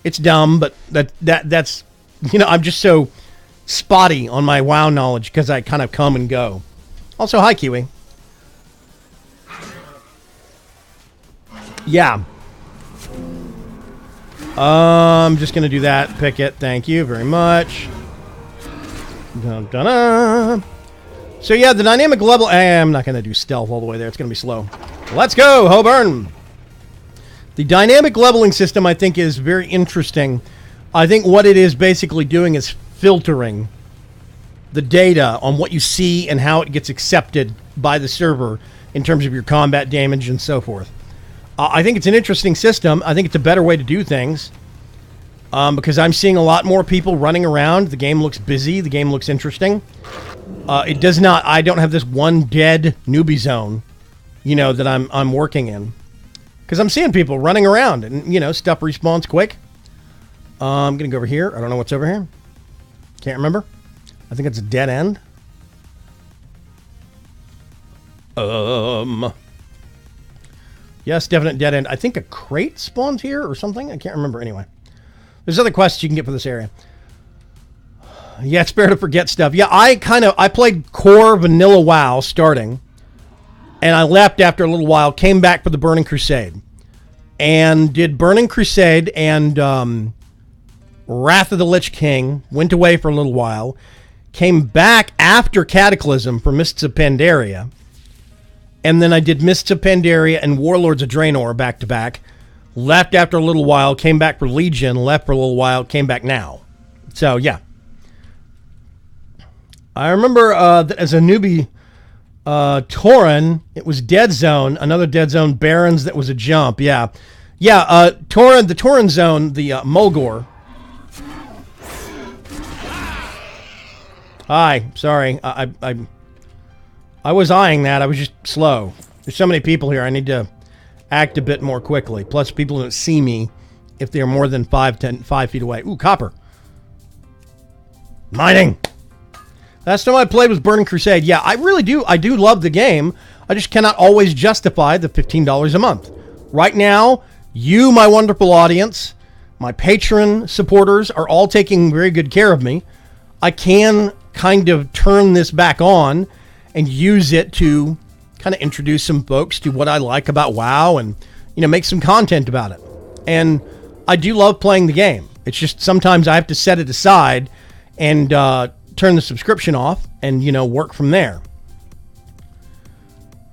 It's dumb, but that's you know, I'm just so spotty on my WoW knowledge because I kind of come and go. Also, hi, Kiwi. Yeah. I'm just going to do that. Pick it. Thank you very much. Dun, dun, dun. So, yeah, the dynamic level... I'm not going to do stealth all the way there. It's going to be slow. Let's go, Hoburn! The dynamic leveling system, I think, is very interesting. I think what it is basically doing is filtering the data on what you see and how it gets accepted by the server in terms of your combat damage and so forth. I think it's an interesting system. I think it's a better way to do things because I'm seeing a lot more people running around. The game looks busy. The game looks interesting. It does not. I don't have this one dead newbie zone, that I'm working in, because I'm seeing people running around and stuff respawns quick. I'm gonna go over here. I don't know what's over here. Can't remember. I think it's a dead end. Yes, definite dead end. I think a crate spawns here or something. I can't remember. Anyway, there's other quests you can get for this area. Yeah, it's better to forget stuff. Yeah, I played core vanilla WoW starting, and I left after a little while, came back for the Burning Crusade, and did Burning Crusade and Wrath of the Lich King, went away for a little while, came back after Cataclysm for Mists of Pandaria, and then I did Mists of Pandaria and Warlords of Draenor back to back, left after a little while, came back for Legion, left for a little while, came back now. So, yeah. I remember that as a newbie, Tauren, it was Dead Zone, another Dead Zone, Barons, that was a jump, yeah. Yeah, Tauren, the Tauren Zone, the Mulgore. Hi, sorry, I was eyeing that, I was just slow. There's so many people here, I need to act a bit more quickly. Plus, people don't see me if they're more than 5 feet away. Ooh, copper. Mining! Last time I played was Burning Crusade. Yeah, I really do. I do love the game. I just cannot always justify the $15 a month. Right now, you, my wonderful audience, my patron supporters are all taking very good care of me. I can kind of turn this back on and use it to kind of introduce some folks to what I like about WoW and, make some content about it. And I do love playing the game. It's just sometimes I have to set it aside and turn the subscription off and, work from there.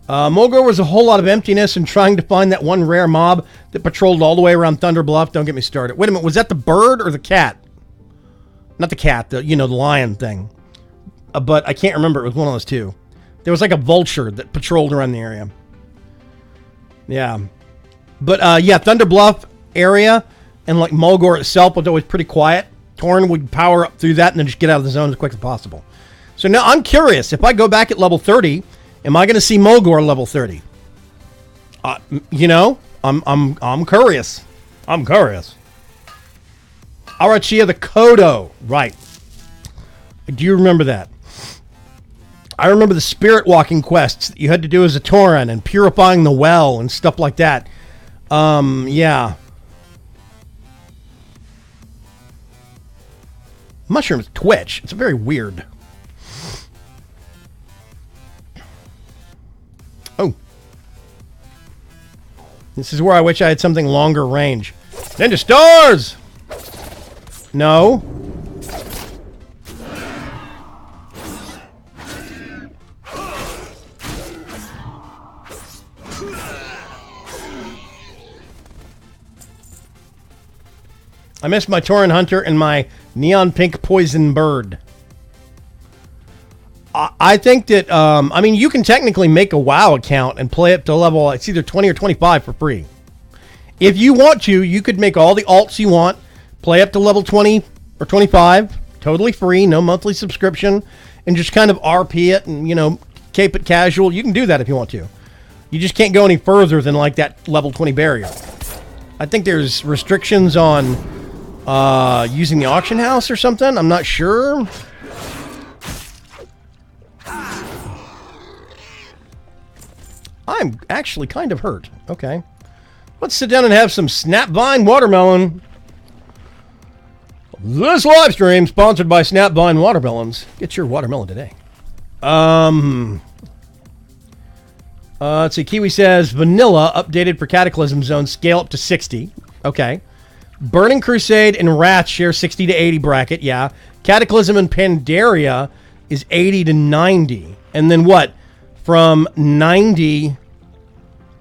Mulgore was a whole lot of emptiness and trying to find that one rare mob that patrolled all the way around Thunder Bluff. Don't get me started. Wait a minute, was that the bird or the cat? Not the cat, the lion thing. But I can't remember. It was one of those two. There was like a vulture that patrolled around the area. Yeah. But, yeah, Thunder Bluff area and, like, Mulgore itself was always pretty quiet. Tauren would power up through that and then just get out of the zone as quick as possible. So now I'm curious. If I go back at level 30, am I going to see Mulgore level 30? I'm curious. I'm curious. Arachia the Kodo. Right. Do you remember that? I remember the spirit walking quests that you had to do as a Tauren and purifying the well and stuff like that. Yeah. Mushroom's Twitch. It's very weird. Oh. This is where I wish I had something longer range. Ninja Stars! No. I missed my Tauren Hunter and my Neon Pink Poison Bird. I think that, you can technically make a WoW account and play up to level, it's either 20 or 25 for free. If you want to, you could make all the alts you want, play up to level 20 or 25, totally free, no monthly subscription, and just kind of RP it and, keep it casual. You can do that if you want to. You just can't go any further than, like, that level 20 barrier. I think there's restrictions on using the auction house or something. I'm not sure. I'm actually kind of hurt. Okay. Let's sit down and have some Snapvine Watermelon. This live stream sponsored by Snapvine Watermelons. Get your watermelon today. Let's see. Kiwi says vanilla updated for Cataclysm Zone scale up to 60. Okay. Burning Crusade and Wrath share 60 to 80 bracket. Yeah. Cataclysm and Pandaria is 80 to 90. And then what? From 90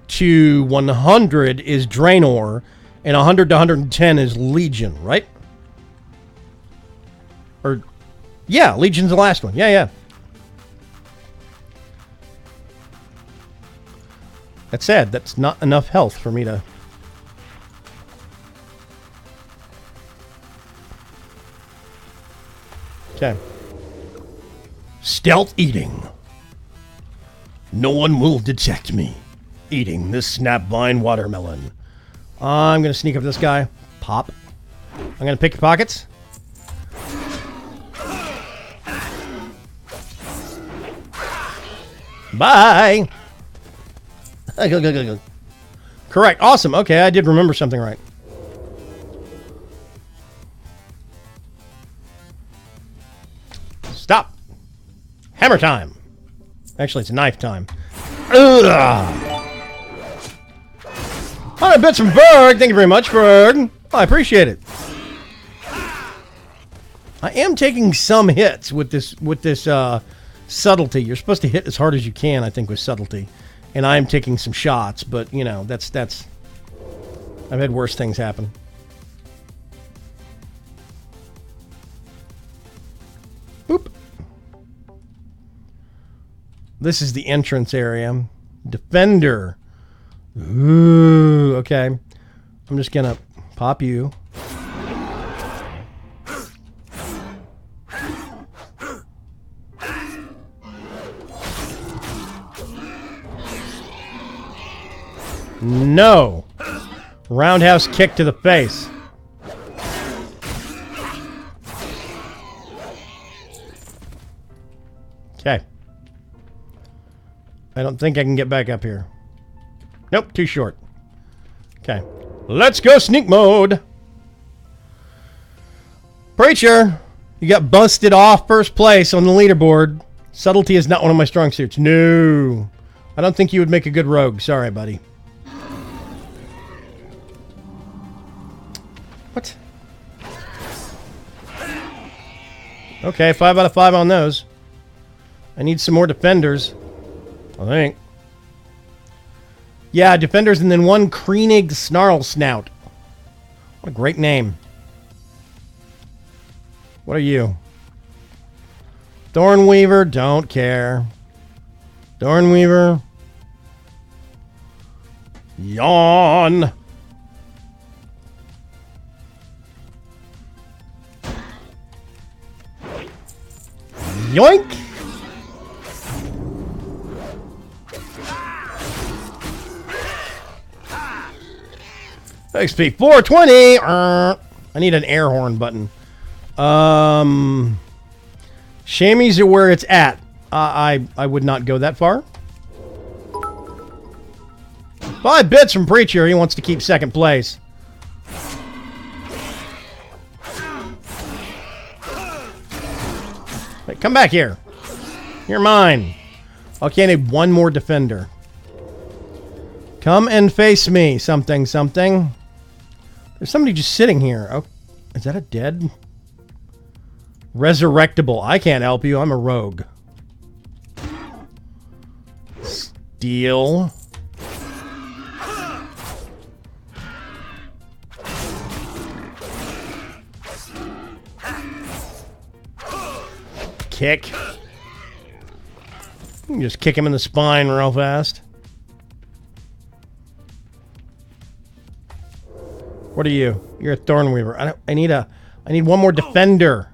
to 100 is Draenor, and 100 to 110 is Legion, right? Or Yeah, Legion's the last one. Yeah, yeah. That said, that's not enough health for me to... Okay. Stealth eating. No one will detect me eating this snapvine watermelon. I'm going to sneak up this guy. Pop. I'm going to pick your pockets. Bye. Correct. Awesome. Okay, I did remember something right. Stop. Hammer time. Actually, it's knife time. Ugh. 100 bits from Berg. Thank you very much, Berg. Oh, I appreciate it. I am taking some hits with this subtlety. You're supposed to hit as hard as you can, I think, with subtlety. And I am taking some shots, but, you know, that's... I've had worse things happen. Boop. This is the entrance area. Defender. Ooh, okay. I'm just gonna pop you. No. Roundhouse kick to the face. Okay. I don't think I can get back up here. Nope, too short. Okay. Let's go sneak mode. Preacher, you got busted off first place on the leaderboard. Subtlety is not one of my strong suits. No. I don't think you would make a good rogue. Sorry, buddy. What? Okay, 5 out of 5 on those. I need some more defenders, I think. Yeah, defenders and then one Kreenig Snarl Snout. What a great name. What are you? Thornweaver, don't care. Thornweaver. Yawn. Yoink! XP 420. I need an air horn button. Shamies are where it's at. I would not go that far. 5 bits from Preacher. He wants to keep second place. Hey, come back here. You're mine. Okay, I need one more defender. Come and face me. Something, something. There's somebody just sitting here. Oh, is that a dead? Resurrectable. I can't help you. I'm a rogue. Steal. Kick. You can just kick him in the spine real fast. What are you? You're a Thornweaver. I need one more defender.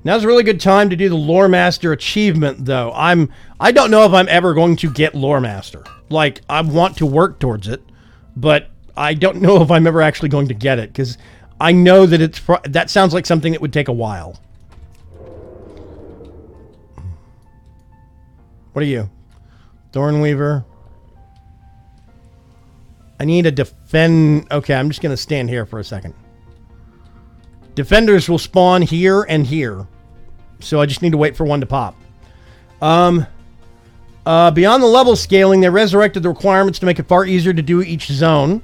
Now's a really good time to do the Lore Master achievement, though. I don't know if I'm ever going to get Lore Master. Like, I want to work towards it, but I don't know if I'm ever actually going to get it, because I know that that sounds like something that would take a while. What are you? Thornweaver. I need a defend... Okay, I'm just going to stand here for a second. Defenders will spawn here and here. So I just need to wait for one to pop. Beyond the level scaling, they resurrected the requirements to make it far easier to do each zone.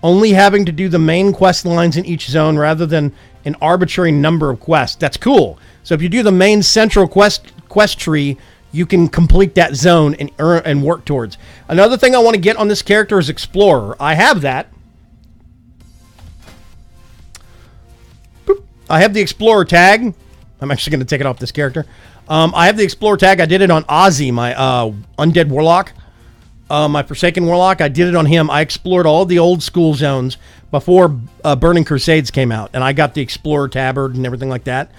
Only having to do the main quest lines in each zone rather than an arbitrary number of quests. That's cool. So if you do the main central quest tree, you can complete that zone and work towards. Another thing I want to get on this character is Explorer. I have that. Boop. I have the Explorer tag. I'm actually going to take it off this character. I have the Explorer tag. I did it on Ozzy, my Undead Warlock. My Forsaken Warlock. I did it on him. I explored all the old school zones before Burning Crusades came out. And I got the Explorer tabard and everything like that.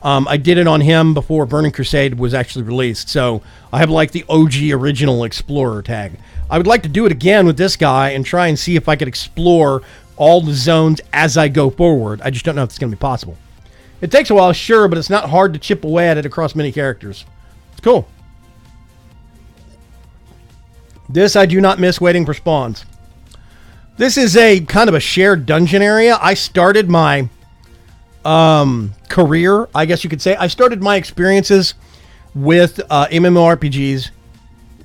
I did it on him before Burning Crusade was actually released. So I have like the OG original Explorer tag. I would like to do it again with this guy and try and see if I could explore all the zones as I go forward. I just don't know if it's going to be possible. It takes a while, sure, but it's not hard to chip away at it across many characters. It's cool. This I do not miss waiting for spawns. This is a kind of a shared dungeon area. I started my career, I guess you could say. I started my experiences with MMORPGs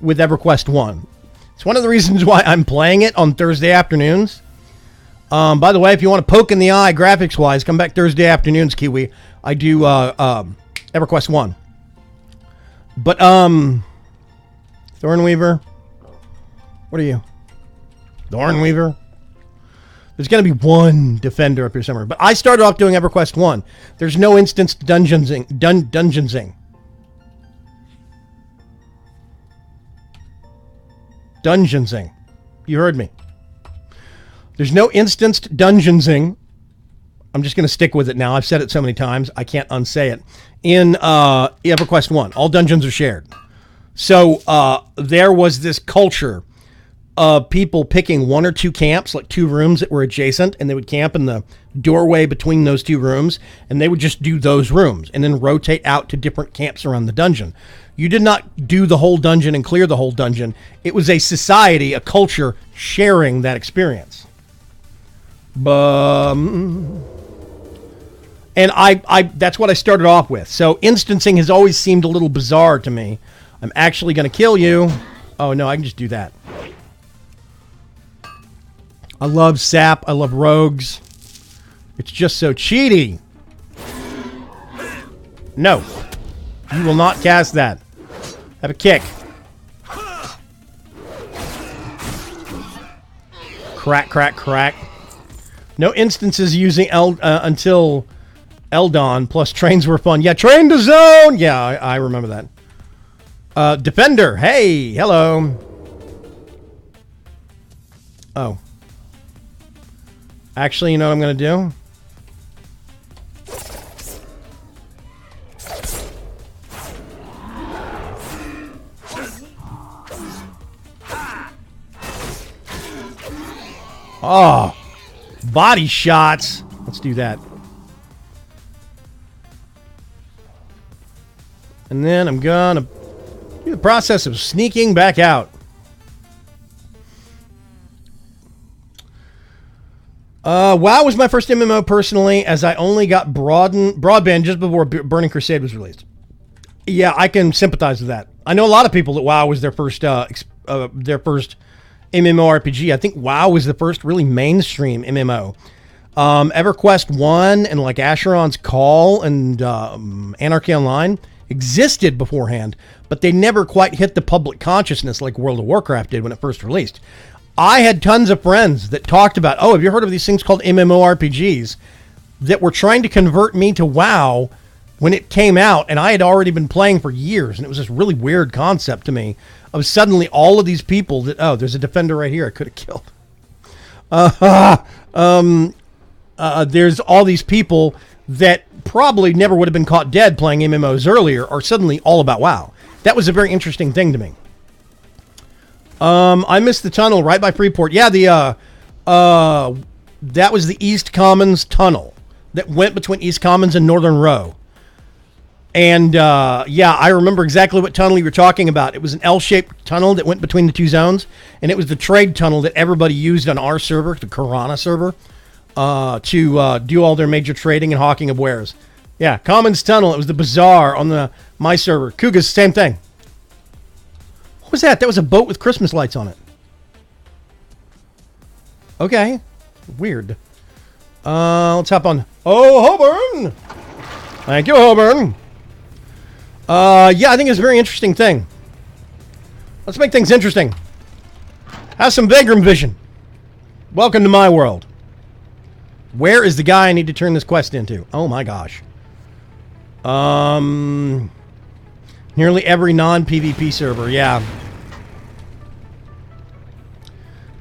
with EverQuest 1. It's one of the reasons why I'm playing it on Thursday afternoons. By the way, if you want to poke in the eye graphics-wise, come back Thursday afternoons, Kiwi. I do EverQuest 1. But, Thornweaver. What are you? Thornweaver? There's going to be one defender up here somewhere. But I started off doing EverQuest 1. There's no instanced dungeonsing. Dungeonsing. You heard me. There's no instanced dungeonsing. I'm just going to stick with it now. I've said it so many times, I can't unsay it. In EverQuest 1, all dungeons are shared. So there was this culture of people picking one or two camps, like two rooms that were adjacent, and they would camp in the doorway between those two rooms, and they would just do those rooms, and then rotate out to different camps around the dungeon. You did not do the whole dungeon and clear the whole dungeon. It was a society, a culture, sharing that experience. And I that's what I started off with. So instancing has always seemed a little bizarre to me. I'm actually going to kill you. Oh, no, I can just do that. I love sap. I love rogues. It's just so cheaty. No. You will not cast that. Have a kick. Crack, crack, crack. No instances using until Eldon, plus trains were fun. Yeah, train to zone! Yeah, I remember that. Defender, hey, hello. Oh. Actually, you know what I'm going to do? Oh, body shots. Let's do that. And then I'm gonna do the process of sneaking back out. WoW was my first MMO personally, as I only got broadband just before Burning Crusade was released. Yeah, I can sympathize with that. I know a lot of people that WoW was their first MMORPG. I think WoW was the first really mainstream MMO. EverQuest 1 and like Asheron's Call and Anarchy Online existed beforehand, but they never quite hit the public consciousness like World of Warcraft did when it first released. I had tons of friends that talked about, oh, have you heard of these things called MMORPGs, that were trying to convert me to WoW when it came out, and I had already been playing for years, and it was this really weird concept to me of suddenly all of these people that, oh, there's a defender right here I could have killed. There's all these people that probably never would have been caught dead playing MMOs earlier are suddenly all about WoW. That was a very interesting thing to me. I missed the tunnel right by Freeport. Yeah, that was the East Commons tunnel that went between East Commons and Northern Row. And, yeah, I remember exactly what tunnel you were talking about. It was an L-shaped tunnel that went between the two zones, and it was the trade tunnel that everybody used on our server, the Corona server, to do all their major trading and hawking of wares. Yeah, Commons Tunnel. It was the bazaar on my server. Kuga's, same thing. What was that? That was a boat with Christmas lights on it. Okay. Weird. Let's hop on. Oh, Hoburn! Thank you, Hoburn. Yeah, I think it's a very interesting thing. Let's make things interesting. Have some Vaygrim vision. Welcome to my world. Where is the guy I need to turn this quest into? Oh my gosh. Nearly every non-PvP server, yeah.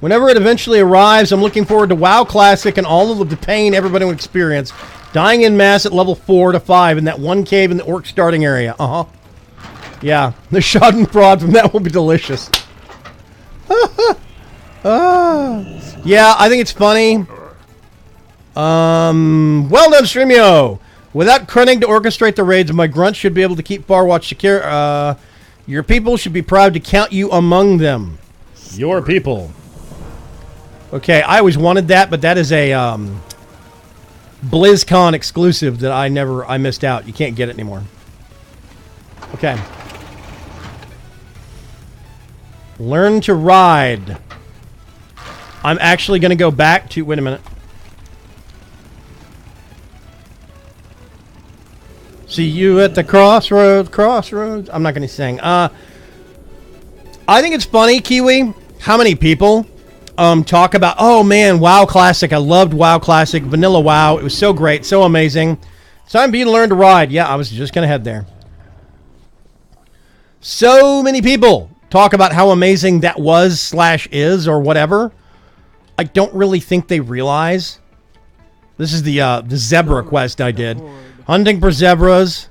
Whenever it eventually arrives, I'm looking forward to WoW Classic and all of the pain everybody will experience. Dying in mass at level 4 to 5 in that one cave in the orc starting area. Uh-huh. Yeah, the schadenfreude from that will be delicious. Yeah, I think it's funny. Well done, Streamio. Without crunning to orchestrate the raids, my grunt should be able to keep Farwatch secure. Your people should be proud to count you among them. Your people. Okay, I always wanted that, but that is a BlizzCon exclusive that I missed out. You can't get it anymore. Okay. Learn to ride. I'm actually going to go back to... Wait a minute. See you at the crossroads. I'm not going to sing. I think it's funny, Kiwi, how many people talk about, oh man, WoW Classic. I loved WoW Classic. Vanilla WoW. It was so great. So amazing. It's time for you to learn to ride. Yeah, I was just going to head there. So many people talk about how amazing that was / is or whatever. I don't really think they realize. This is the zebra quest I did. Hunting for zebras.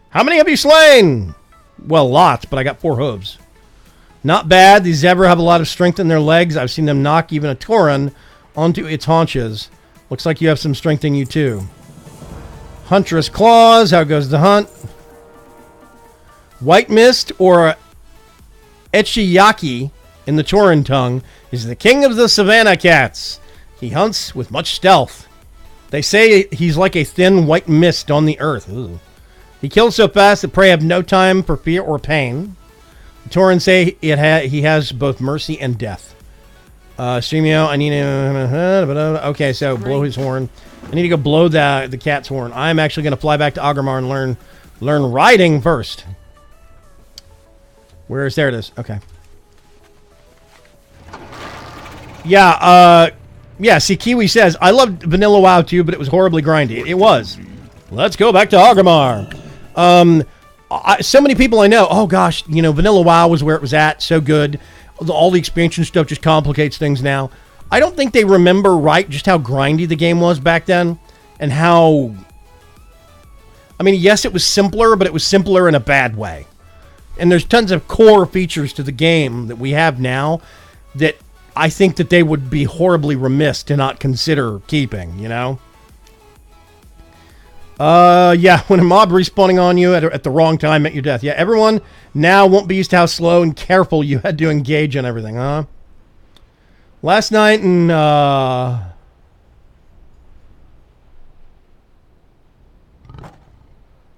How many have you slain? Well, lots, but I got 4 hooves. Not bad. These zebra have a lot of strength in their legs. I've seen them knock even a Tauren onto its haunches. Looks like you have some strength in you too. Huntress claws. How goes the hunt? White mist or Echiyaki in the Tauren tongue is the king of the savanna cats. He hunts with much stealth. They say he's like a thin white mist on the earth. Ooh. He kills so fast that prey have no time for fear or pain. The Tauren say he has both mercy and death. Streamio, I need to... Okay, so blow his horn. I need to go blow the cat's horn. I'm actually going to fly back to Agramar and learn riding first. There it is. Okay. Yeah, yeah, see, Kiwi says, I loved Vanilla WoW too, but it was horribly grindy. It was. Let's go back to Agramar. So many people I know, oh gosh, Vanilla WoW was where it was at, so good. All the expansion stuff just complicates things now. I don't think they remember just how grindy the game was back then, and how... I mean, yes, it was simpler, but it was simpler in a bad way. And there's tons of core features to the game that we have now that I think that they would be horribly remiss to not consider keeping, Yeah, when a mob respawning on you at the wrong time meant your death. Yeah, everyone now won't be used to how slow and careful you had to engage on everything, huh? Last night in,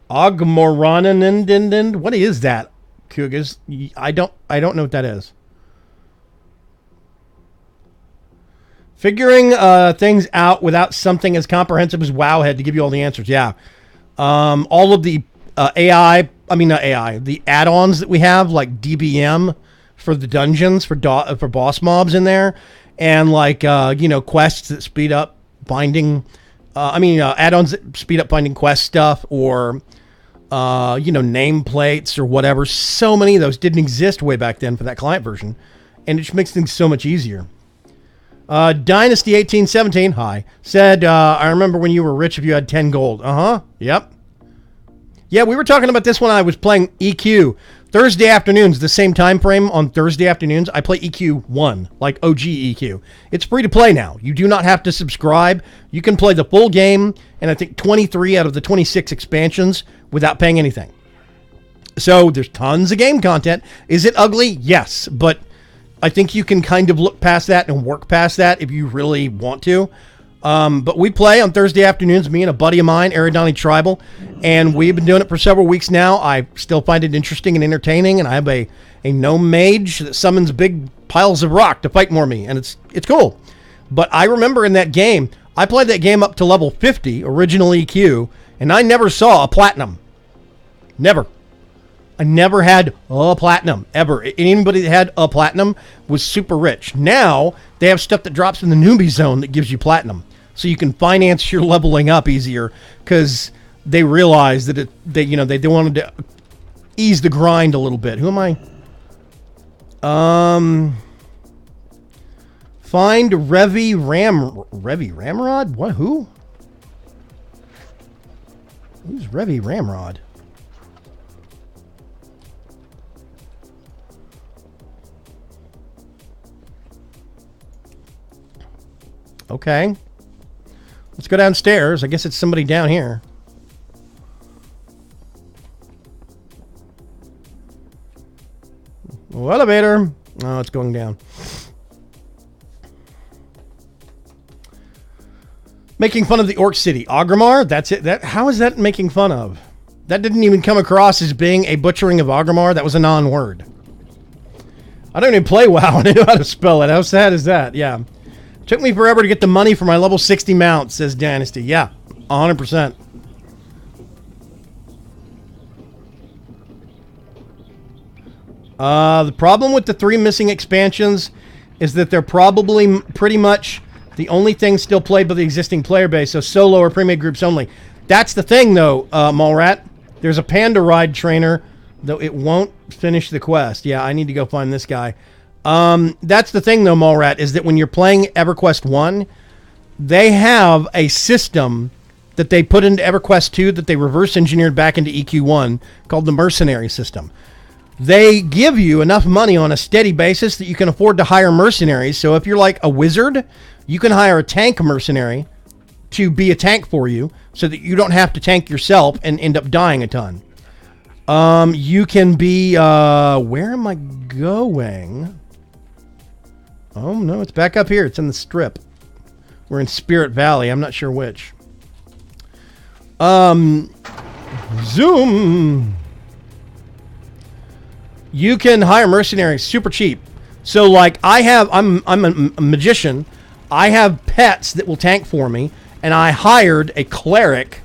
Ogmorananindindin. What is that, Kugas? I don't know what that is. Figuring things out without something as comprehensive as Wowhead to give you all the answers. Yeah. All of the the add-ons that we have, like DBM for the dungeons, for boss mobs in there, and quests that speed up finding, add-ons that speed up finding quest stuff, or, nameplates or whatever. So many of those didn't exist way back then for that client version, and it just makes things so much easier. Dynasty 1817, hi, said, I remember when you were rich if you had 10 gold. Uh-huh, yep. Yeah, we were talking about this when I was playing EQ. Thursday afternoons, the same time frame on Thursday afternoons, I play EQ 1, like OG EQ. It's free to play now. You do not have to subscribe. You can play the full game, and I think 23 out of the 26 expansions without paying anything. So there's tons of game content. Is it ugly? Yes, but I think you can kind of look past that and work past that if you really want to. But we play on Thursday afternoons, me and a buddy of mine, Eridani Tribal, and we've been doing it for several weeks now. I still find it interesting and entertaining, and I have a gnome mage that summons big piles of rock to fight more me, and it's cool. But I remember in that game, I played that game up to level 50, original EQ, and I never saw a platinum. Never. I never had a platinum, ever. Anybody that had a platinum was super rich. Now, they have stuff that drops in the newbie zone that gives you platinum. so you can finance your leveling up easier, because they realize that they wanted to ease the grind a little bit. Who am I? Find Revi Ramrod? What? Who? Who's Revi Ramrod? Okay. Let's go downstairs. I guess it's somebody down here. Oh, elevator. Oh, it's going down. Making fun of the Orc City. Ogrimmar? That's it. How is that making fun of? That didn't even come across as being a butchering of Ogrimmar. That was a non-word. I don't even play WoW. I know how to spell it. How sad is that? Yeah. Took me forever to get the money for my level 60 mount, says Dynasty. Yeah, 100%. The problem with the 3 missing expansions is that they're probably pretty much the only thing still played by the existing player base, so solo or pre-made groups only. That's the thing, though, Mallrat. There's a panda ride trainer, though it won't finish the quest. Yeah, I need to go find this guy. That's the thing, though, Mallrat, is that when you're playing EverQuest 1, they have a system that they put into EverQuest 2 that they reverse engineered back into EQ1 called the mercenary system. They give you enough money on a steady basis that you can afford to hire mercenaries. So if you're like a wizard, you can hire a tank mercenary to be a tank for you so that you don't have to tank yourself and end up dying a ton. You can be, where am I going? Oh, no, it's back up here. It's in the strip. We're in Spirit Valley. I'm not sure which. Zoom. You can hire mercenaries super cheap. So, like, I'm a magician. I have pets that will tank for me, and I hired a cleric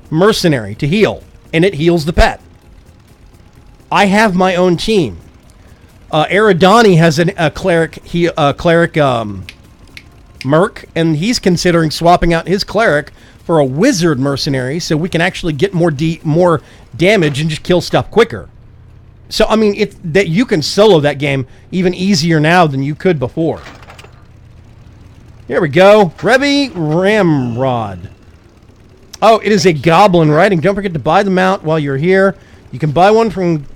mercenary to heal, and it heals the pet. I have my own team. Eridani has a cleric merc, and he's considering swapping out his cleric for a wizard mercenary so we can actually get more damage and just kill stuff quicker. So, I mean, that you can solo that game even easier now than you could before. Here we go. Revi Ramrod. Oh, it is a goblin riding. Don't forget to buy the mount while you're here. You can buy one from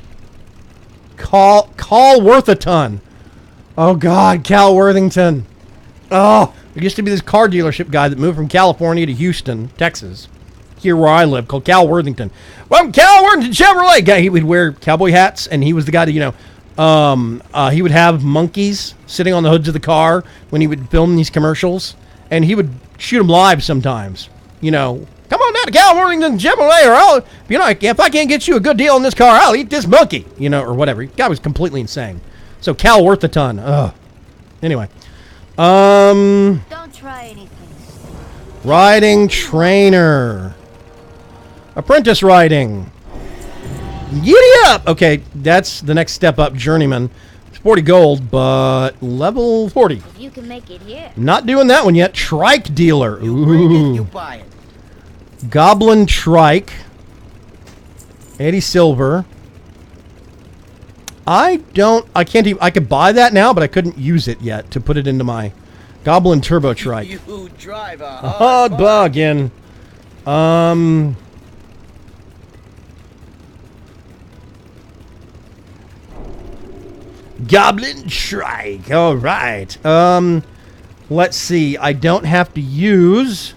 Call Worth a Ton. Oh, God, Cal Worthington. Oh, there used to be this car dealership guy that moved from California to Houston, Texas, here where I live, called Cal Worthington. Well, Cal Worthington Chevrolet guy. He would wear cowboy hats, and he was the guy that, he would have monkeys sitting on the hoods of the car when he would film these commercials, and he would shoot them live sometimes. Come on down to Cal Worthington Chevrolet, or if I can't get you a good deal on this car, I'll eat this monkey, or whatever. The guy was completely insane. So Cal Worth a Ton. Ugh. Anyway. Don't try anything. Riding trainer. Apprentice riding. Giddy up! Okay, that's the next step up, journeyman. It's 40 gold, but level 40. If you can make it here. Not doing that one yet. Trike dealer. You bring it, you buy it. Goblin trike. 80 silver. I could buy that now, but I couldn't use it yet to put it into my Goblin turbo trike. You drive a hard bargain. Goblin trike. All right. Let's see. I don't have to use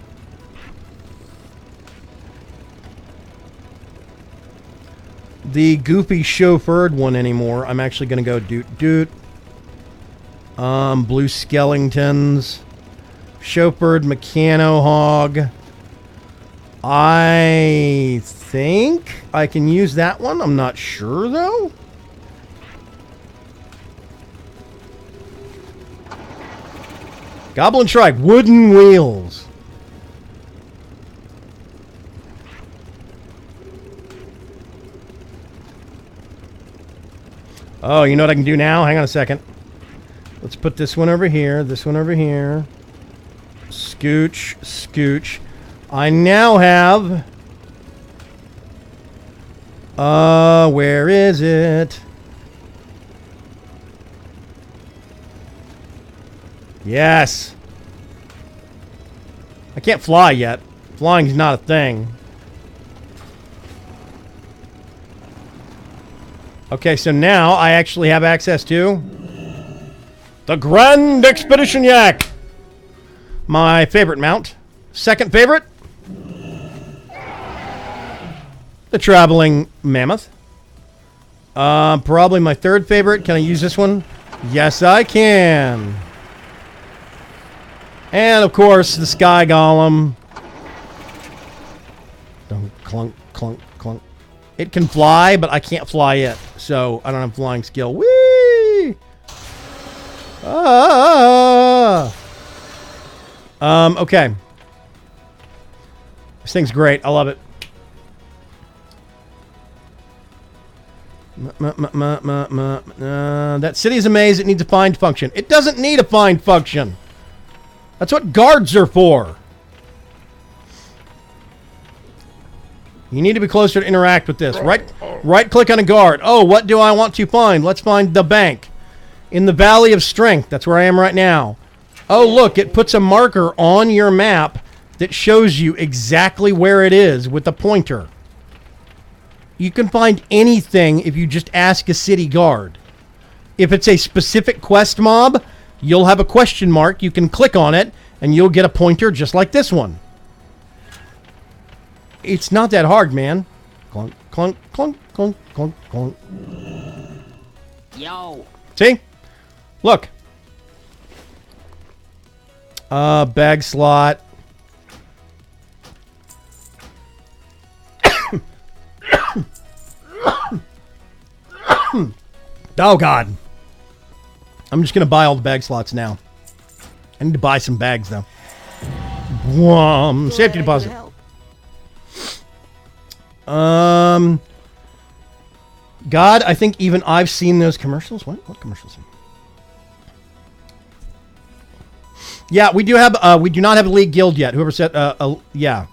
the goofy chauffeured one anymore. I'm actually going to go doot. Blue skeletons. Chauffeured mechano hog. I think I can use that one. I'm not sure, though. Goblin trike. Wooden wheels. Oh, you know what I can do now? Hang on a second. Let's put this one over here. This one over here. Scooch, scooch. I now have... where is it? Yes. I can't fly yet. Flying's not a thing. Okay, so now I actually have access to the Grand Expedition Yak. My favorite mount. Second favorite, the Traveling Mammoth. Probably my third favorite. Can I use this one? Yes, I can. And, of course, the Sky Golem. Clunk, clunk, clunk. It can fly, but I can't fly it. So, I don't have flying skill. Whee! Ah! Okay. This thing's great. I love it. That city is a maze. It needs a find function. It doesn't need a find function. That's what guards are for. You need to be closer to interact with this. Right click on a guard. Oh, what do I want to find? Let's find the bank. In the Valley of Strength. That's where I am right now. Oh, look. It puts a marker on your map that shows you exactly where it is with a pointer. You can find anything if you just ask a city guard. If it's a specific quest mob, you'll have a question mark. You can click on it, and you'll get a pointer just like this one. It's not that hard, man. Clunk, clunk, clunk, clunk, clunk, clunk. Yo. See? Look. Bag slot. Oh, God. I'm just going to buy all the bag slots now. I need to buy some bags, though. Safety deposit. God, I think even I've seen those commercials. What commercials? Yeah, we do have. We do not have a league guild yet. Whoever said, yeah.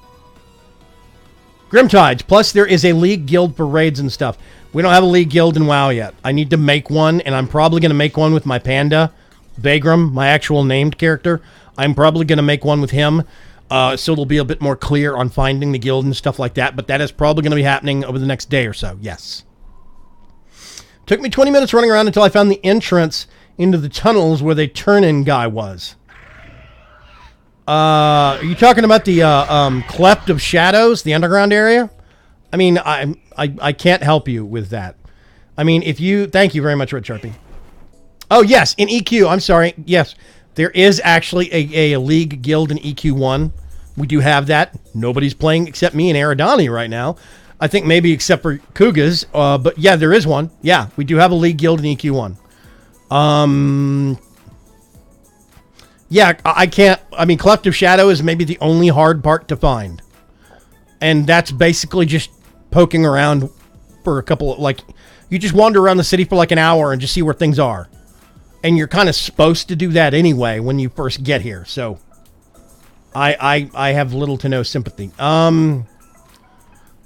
Grimtides. Plus, there is a league guild for raids and stuff. We don't have a league guild in WoW yet. I need to make one, and I'm probably going to make one with my panda, Vaygrim, my actual named character. I'm probably going to make one with him, so it'll be a bit more clear on finding the guild and stuff like that. But that is probably going to be happening over the next day or so. Yes. Took me 20 minutes running around until I found the entrance into the tunnels where the turn-in guy was. Are you talking about the Cleft of Shadows, the underground area? I mean, I can't help you with that. I mean, if you... Thank you very much, Red Sharpie. Oh, yes, in EQ. I'm sorry. Yes, there is actually a league guild in EQ1. We do have that. Nobody's playing except me and Aridani right now. I think maybe except for Kugas. But yeah, there is one. Yeah, we do have a league guild in EQ1. Yeah, I can't... I mean, Cleft of Shadow is maybe the only hard part to find. And that's basically just poking around for a couple of... Like, you just wander around the city for like an hour and just see where things are. And you're kind of supposed to do that anyway when you first get here. So, I have little to no sympathy. Oh,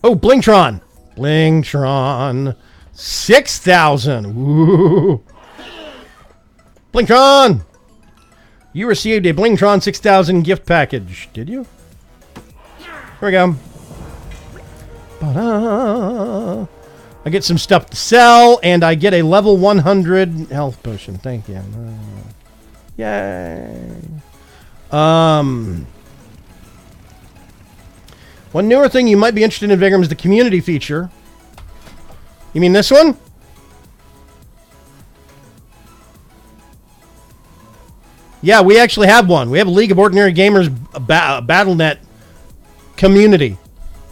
Blingtron. Blingtron. 6,000. Woo. Blingtron. You received a Blingtron 6,000 gift package. Did you? Here we go. Ta-da. I get some stuff to sell, and I get a level 100 health potion. Thank you. Yay. One newer thing you might be interested in, Vaygrim, is the community feature. You mean this one? Yeah, we actually have one. We have a League of Ordinary Gamers Battle.net community.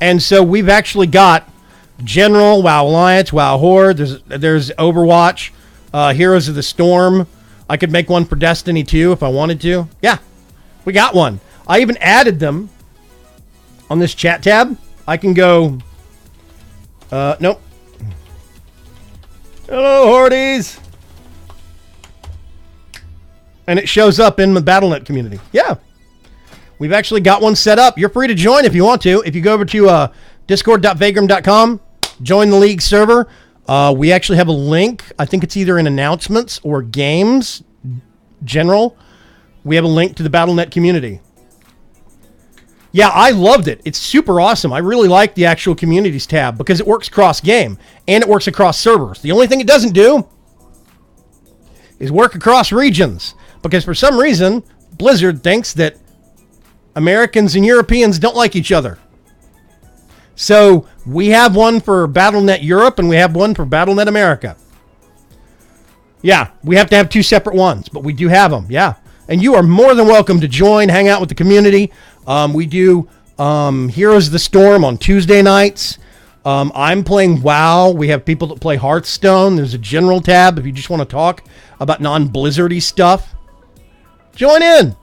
And so we've actually got General, WoW Alliance, WoW Horde. There's Overwatch, Heroes of the Storm. I could make one for Destiny 2 if I wanted to. Yeah, we got one. I even added them on this chat tab. I can go... nope. Hello, Hordes! And it shows up in the Battle.net community. Yeah. We've actually got one set up. You're free to join if you want to. If you go over to discord.vaygrim.com, join the league server. We actually have a link. I think it's either in announcements or games general. We have a link to the Battle.net community. Yeah, I loved it. It's super awesome. I really like the actual communities tab because it works cross-game and it works across servers. The only thing it doesn't do is work across regions because for some reason, Blizzard thinks that Americans and Europeans don't like each other. So we have one for Battle.net Europe and we have one for Battle.net America. Yeah, we have to have two separate ones, but we do have them. Yeah. And you are more than welcome to join, hang out with the community. We do Heroes of the Storm on Tuesday nights. I'm playing WoW. We have people that play Hearthstone. There's a general tab if you just want to talk about non-Blizzardy stuff. Join in.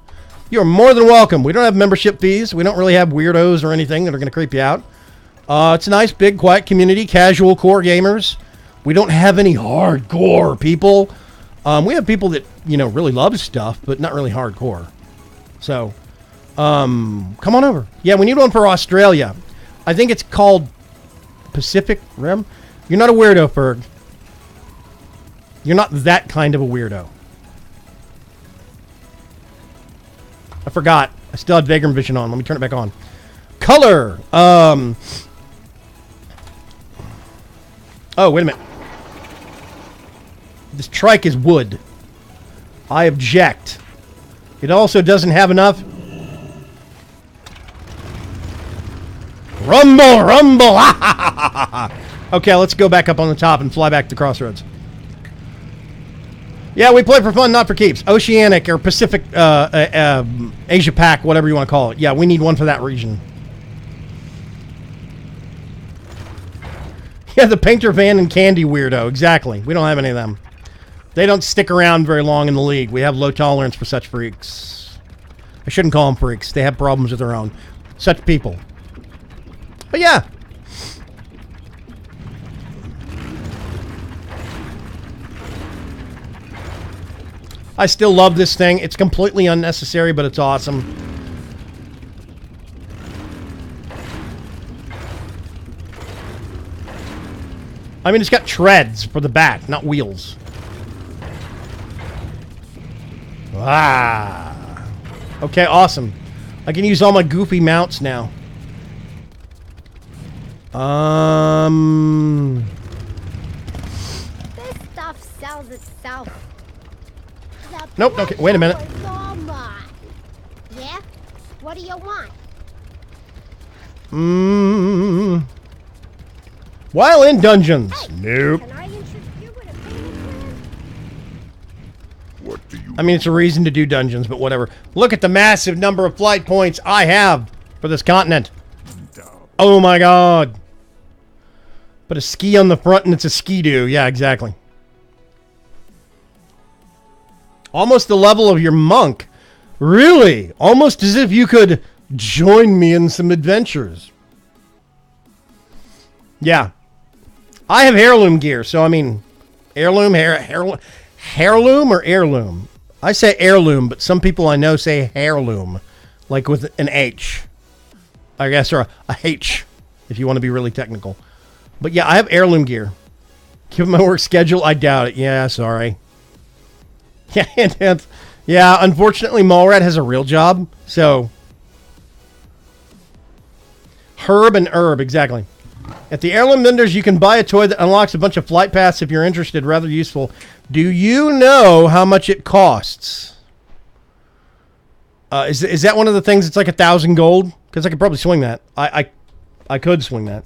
You're more than welcome. We don't have membership fees. We don't really have weirdos or anything that are going to creep you out. It's a nice, big, quiet community. Casual core gamers. We don't have any hardcore people. We have people that, really love stuff, but not really hardcore. So, come on over. Yeah, we need one for Australia. I think it's called Pacific Rim. You're not a weirdo, Ferg. You're not that kind of a weirdo. I forgot. I still had Vaygrim Vision on. Let me turn it back on. Color. Oh, wait a minute. This trike is wood. I object. It also doesn't have enough. Rumble, rumble. Okay, let's go back up on the top and fly back to Crossroads. Yeah, we play for fun, not for keeps. Oceanic or Pacific, Asia Pac, whatever you want to call it. Yeah, we need one for that region. Yeah, the Painter Van and Candy weirdo. Exactly. We don't have any of them. They don't stick around very long in the league. We have low tolerance for such freaks. I shouldn't call them freaks. They have problems with their own. Such people. But yeah. I still love this thing. It's completely unnecessary, but it's awesome. I mean, it's got treads for the back, not wheels. Ah. Okay, awesome. I can use all my goofy mounts now. This stuff sells itself. Nope, okay, wait a minute. Yeah? What do you want? While in dungeons. Hey, nope. Can I interest you in a payment plan? What do you I mean, it's a reason to do dungeons, but whatever. Look at the massive number of flight points I have for this continent. Oh my god. Put a ski on the front and it's a ski-doo. Yeah, exactly. Almost the level of your monk. Really? Almost as if you could join me in some adventures. Yeah. I have heirloom gear, so I mean, heirloom or heirloom? I say heirloom, but some people I know say heirloom, like with an H. I guess, or a H, if you want to be really technical. But yeah, I have heirloom gear. Given my work schedule, I doubt it. Yeah, sorry. Yeah, unfortunately, Mallrat has a real job, so... Herb and herb, exactly. At the heirloom vendors, you can buy a toy that unlocks a bunch of flight paths if you're interested. Rather useful. Do you know how much it costs? Is that one of the things that's like 1,000 gold? Because I could probably swing that. I could swing that.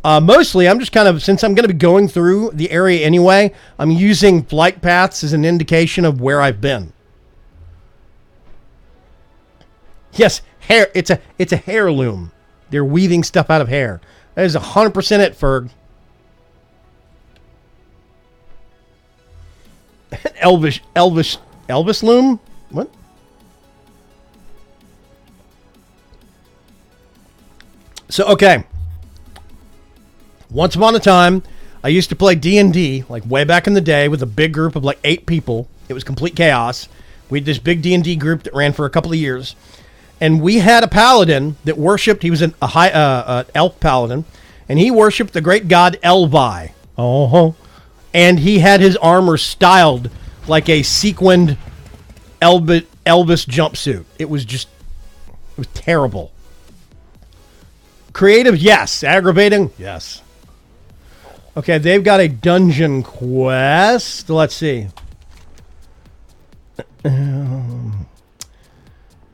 Mostly, I'm just kind of, since I'm going to be going through the area anyway, I'm using flight paths as an indication of where I've been. Yes, hair. It's a heirloom. They're weaving stuff out of hair. That is 100% it, Ferg. Elvis loom? What? So, okay. Once upon a time, I used to play D&D, like way back in the day, with a big group of like 8 people. It was complete chaos. We had this big D&D group that ran for a couple of years. And we had a paladin that worshipped. He was a high elf paladin, and he worshipped the great god Elvi. Oh, and he had his armor styled like a sequined Elvis jumpsuit. It was terrible. Creative, yes. Aggravating, yes. Okay, they've got a dungeon quest. Let's see.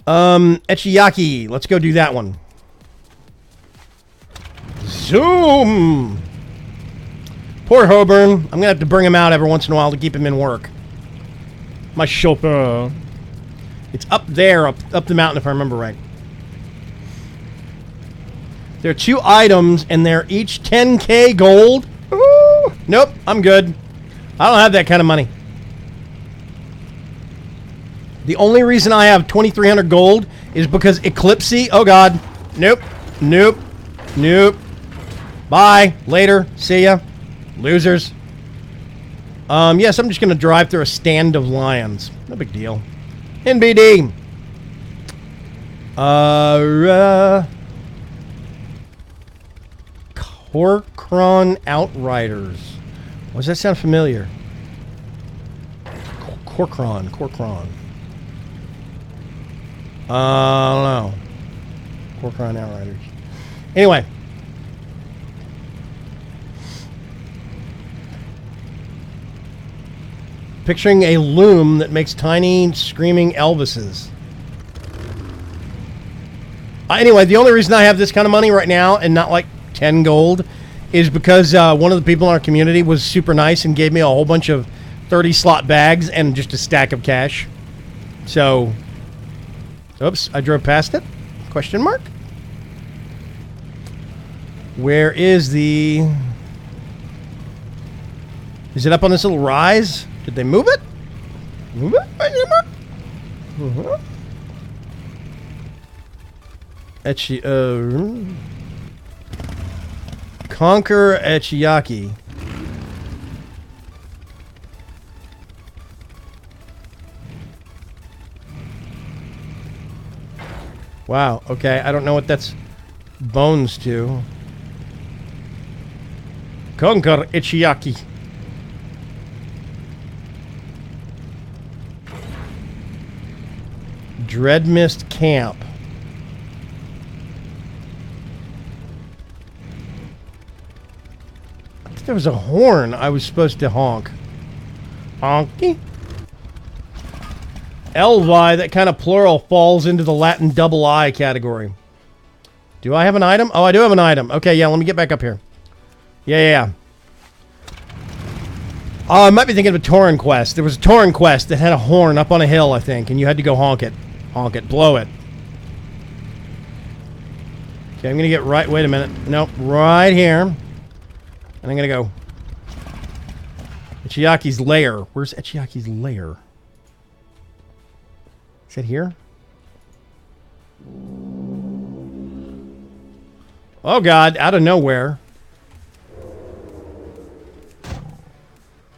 Echiyaki. Let's go do that one. Zoom. Poor Hoburn. I'm gonna have to bring him out every once in a while to keep him in work. My chauffeur. It's up there, up the mountain, if I remember right. There are 2 items, and they're each 10k gold. Ooh. Nope, I'm good. I don't have that kind of money. The only reason I have 2,300 gold is because Eclipsy. Oh, God. Nope. Nope. Nope. Bye. Later. See ya. Losers. Yes, I'm just going to drive through a stand of lions. No big deal. NBD. Korkron Outriders. Why does that sound familiar? Korkron. I don't know. Korkron Outriders. Anyway. Picturing a loom that makes tiny, screaming Elvises. Anyway, the only reason I have this kind of money right now and not like 10 gold is because one of the people in our community was super nice and gave me a whole bunch of 30-slot bags and just a stack of cash. So, oops, I drove past it. Question mark? Where is the... Is it up on this little rise? Did they move it? Move it? Uh-huh. Conquer Echiyaki. Wow, okay, I don't know what that's bones to. Conquer Echiyaki. Dreadmist Camp. I think there was a horn I was supposed to honk. Honky? Elvi, that kind of plural falls into the Latin double I category. Do I have an item? Oh, I do have an item. Okay, yeah, let me get back up here. Yeah. Oh, I might be thinking of a Tauren quest. There was a Tauren quest that had a horn up on a hill, I think, and you had to go honk it. Honk it. Blow it. Okay, I'm going to get right... Wait a minute. Nope. Right here. And I'm going to go... Echiyaki's lair. Where's Echiyaki's lair? Is it here? Oh, God. Out of nowhere.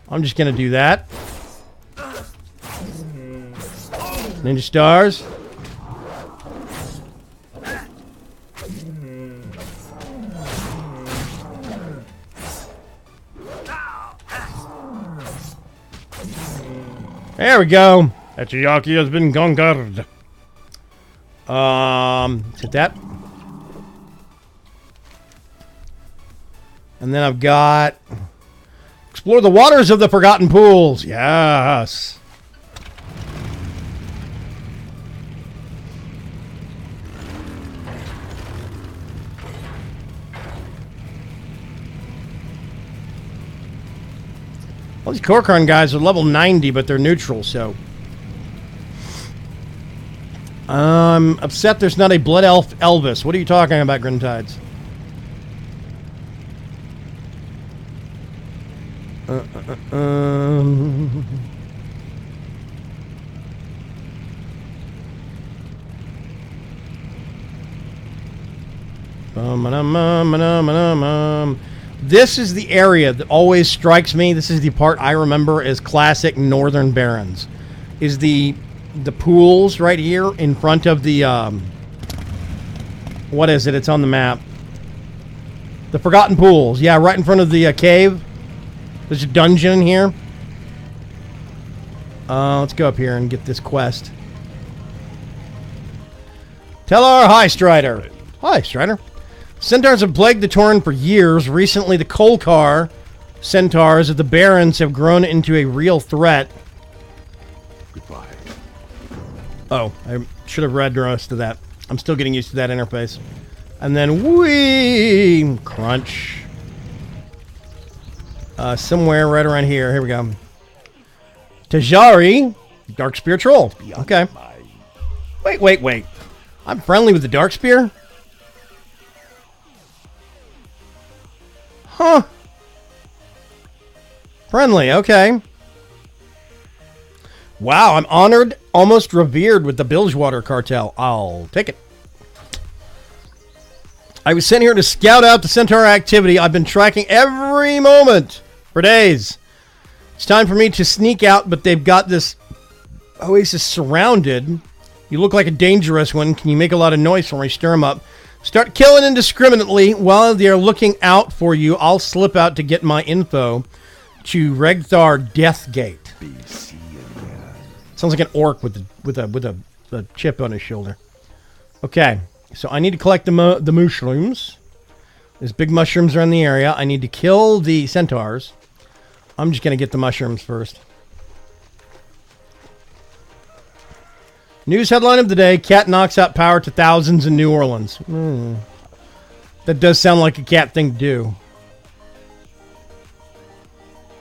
I'm just going to do that. Ninja stars. There we go. Echiyaki has been conquered. Hit that. And then I've got... Explore the waters of the Forgotten Pools. Yes. All these Korkron guys are level 90, but they're neutral, so... I'm upset there's not a Blood Elf Elvis. What are you talking about, Grimtides? This is the area that always strikes me. This is the part I remember as classic Northern Barrens. Is the pools right here in front of the What is it? It's on the map. The Forgotten Pools. Yeah, right in front of the cave. There's a dungeon in here. Let's go up here and get this quest. Tellar, hi, Strider. Hi, Strider. Centaurs have plagued the Torrent for years. Recently, the Kolkar centaurs of the Barrens have grown into a real threat. Goodbye. Oh, I should have read the rest of that. I'm still getting used to that interface. And then, whee! Crunch. Somewhere right around here. Here we go. Tajari, Dark Spear Troll. Okay. Wait. I'm friendly with the Dark Spear? Huh. Friendly, okay. Wow, I'm honored, almost revered with the Bilgewater Cartel. I'll take it. I was sent here to scout out the Centaur activity. I've been tracking every moment for days. It's time for me to sneak out, but they've got this oasis surrounded. You look like a dangerous one. Can you make a lot of noise for me? Stir them up. Start killing indiscriminately while they're looking out for you. I'll slip out to get my info to Regthar Deathgate. Sounds like an orc with a chip on his shoulder. Okay, so I need to collect the mushrooms. There's big mushrooms around the area. I need to kill the centaurs. I'm just going to get the mushrooms first. News headline of the day. Cat knocks out power to thousands in New Orleans. That does sound like a cat thing to do.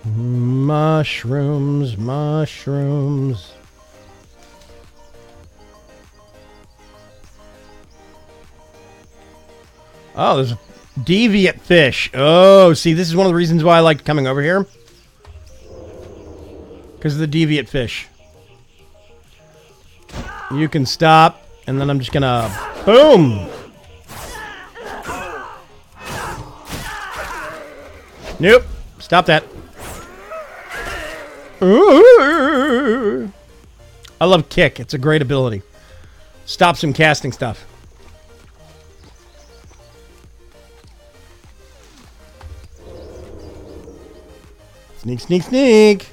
Mushrooms. Oh, there's a deviant fish. Oh, see, this is one of the reasons why I liked coming over here. Because of the deviant fish. You can stop, and then I'm just gonna... Boom! Nope. Stop that. Ooh. I love kick. It's a great ability. Stops him casting stuff. Sneak.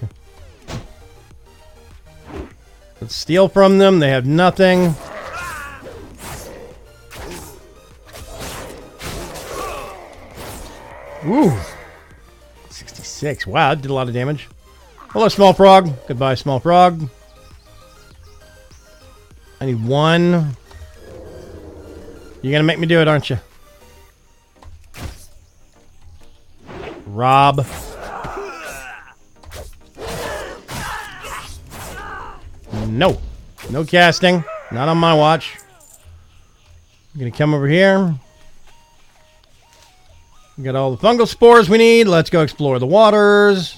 Let's steal from them. They have nothing. Ooh. 66. Wow, that did a lot of damage. Hello, small frog. Goodbye, small frog. I need one. You're gonna make me do it, aren't you? Rob. No. No casting. Not on my watch. I'm gonna come over here. We got all the fungal spores we need. Let's go explore the waters.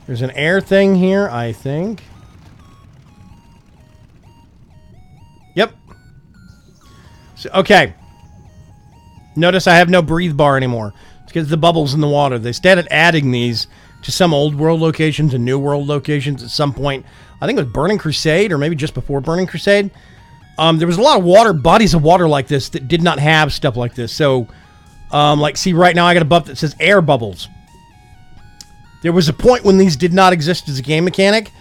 There's an air thing here, I think. Yep. So, okay. Notice I have no breathe bar anymore. It's because the bubbles in the water. They started adding these to some old world locations and new world locations at some point. I think it was Burning Crusade, or maybe just before Burning Crusade. There was a lot of water, bodies of water like this that did not have stuff like this. So, like, see, right now I got a buff that says air bubbles. There was a point when these did not exist as a game mechanic,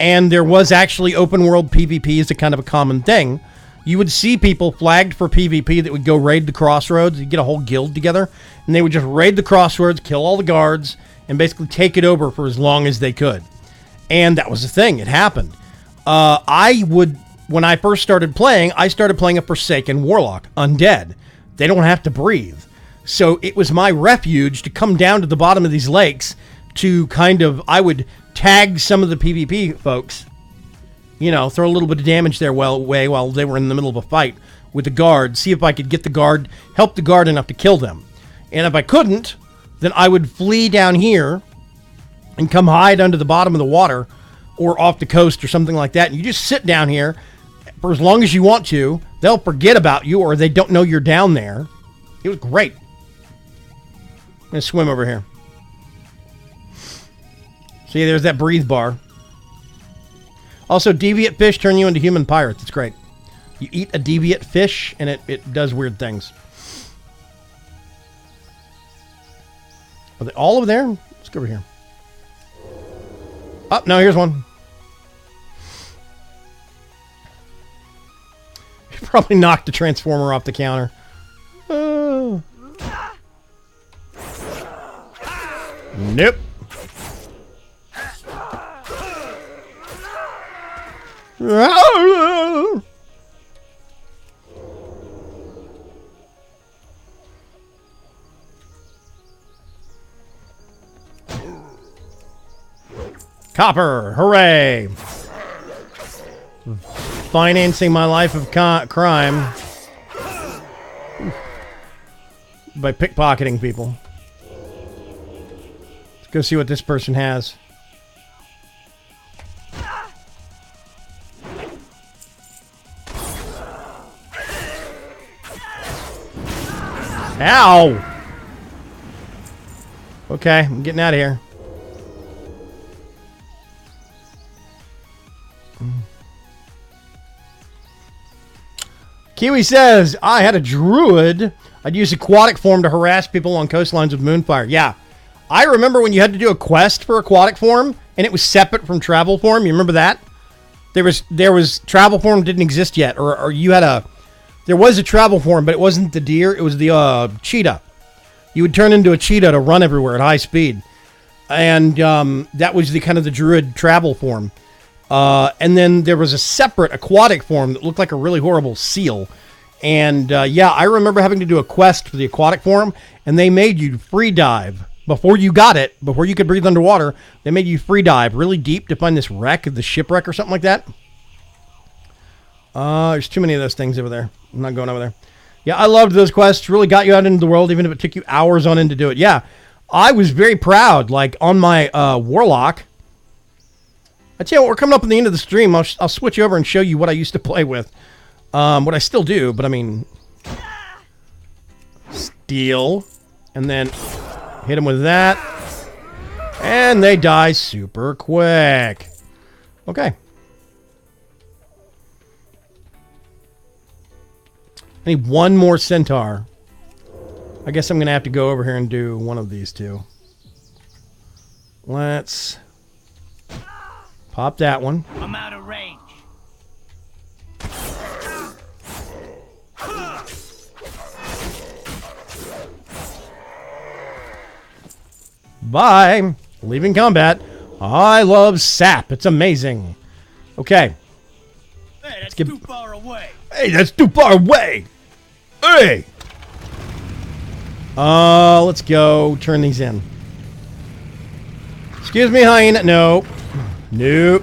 and there was actually open world PvP as a kind of a common thing. You would see people flagged for PvP that would go raid the crossroads. You'd get a whole guild together, and they would just raid the crossroads, kill all the guards, and basically take it over for as long as they could. And that was the thing. It happened. When I first started playing, I started playing a Forsaken Warlock, Undead. They don't have to breathe. So it was my refuge to come down to the bottom of these lakes to kind of, I would tag some of the PvP folks, you know, throw a little bit of damage their way while they were in the middle of a fight with the guard, see if I could get the guard, help the guard enough to kill them. And if I couldn't, then I would flee down here and come hide under the bottom of the water or off the coast or something like that. And you just sit down here for as long as you want to. They'll forget about you or they don't know you're down there. It was great. I'm going to swim over here. See, there's that breathe bar. Also, deviant fish turn you into human pirates. It's great. You eat a deviant fish, and it does weird things. Are they all over there? Let's go over here. Oh, no, here's one. You probably knocked the transformer off the counter. Nope. Copper, hooray! Financing my life of crime by pickpocketing people. Let's go see what this person has. Ow! Okay, I'm getting out of here. Kiwi says, I had a druid. I'd use aquatic form to harass people on coastlines with moonfire. Yeah. I remember when you had to do a quest for aquatic form, and it was separate from travel form. You remember that? There was travel form didn't exist yet, or you had a... There was a travel form, but it wasn't the deer. It was the cheetah. You would turn into a cheetah to run everywhere at high speed. And that was the kind of the druid travel form. And then there was a separate aquatic form that looked like a really horrible seal. And yeah, I remember having to do a quest for the aquatic form, and they made you free dive. Before you got it, before you could breathe underwater, they made you free dive really deep to find this wreck, the shipwreck or something like that. There's too many of those things over there. I'm not going over there. Yeah, I loved those quests. Really got you out into the world, even if it took you hours on end to do it. Yeah, I was very proud. Like, on my Warlock... I tell you what, we're coming up on the end of the stream. I'll switch over and show you what I used to play with. What I still do, but I mean... Steal. And then hit them with that. And they die super quick. Okay. I need one more centaur. I guess I'm going to have to go over here and do one of these two. Let's pop that one. I'm out of range. Bye. Leaving combat. I love sap. It's amazing. Okay. Hey, that's too far away. Hey, that's too far away. Hey. Let's go turn these in. Excuse me, hyena. Nope. Nope.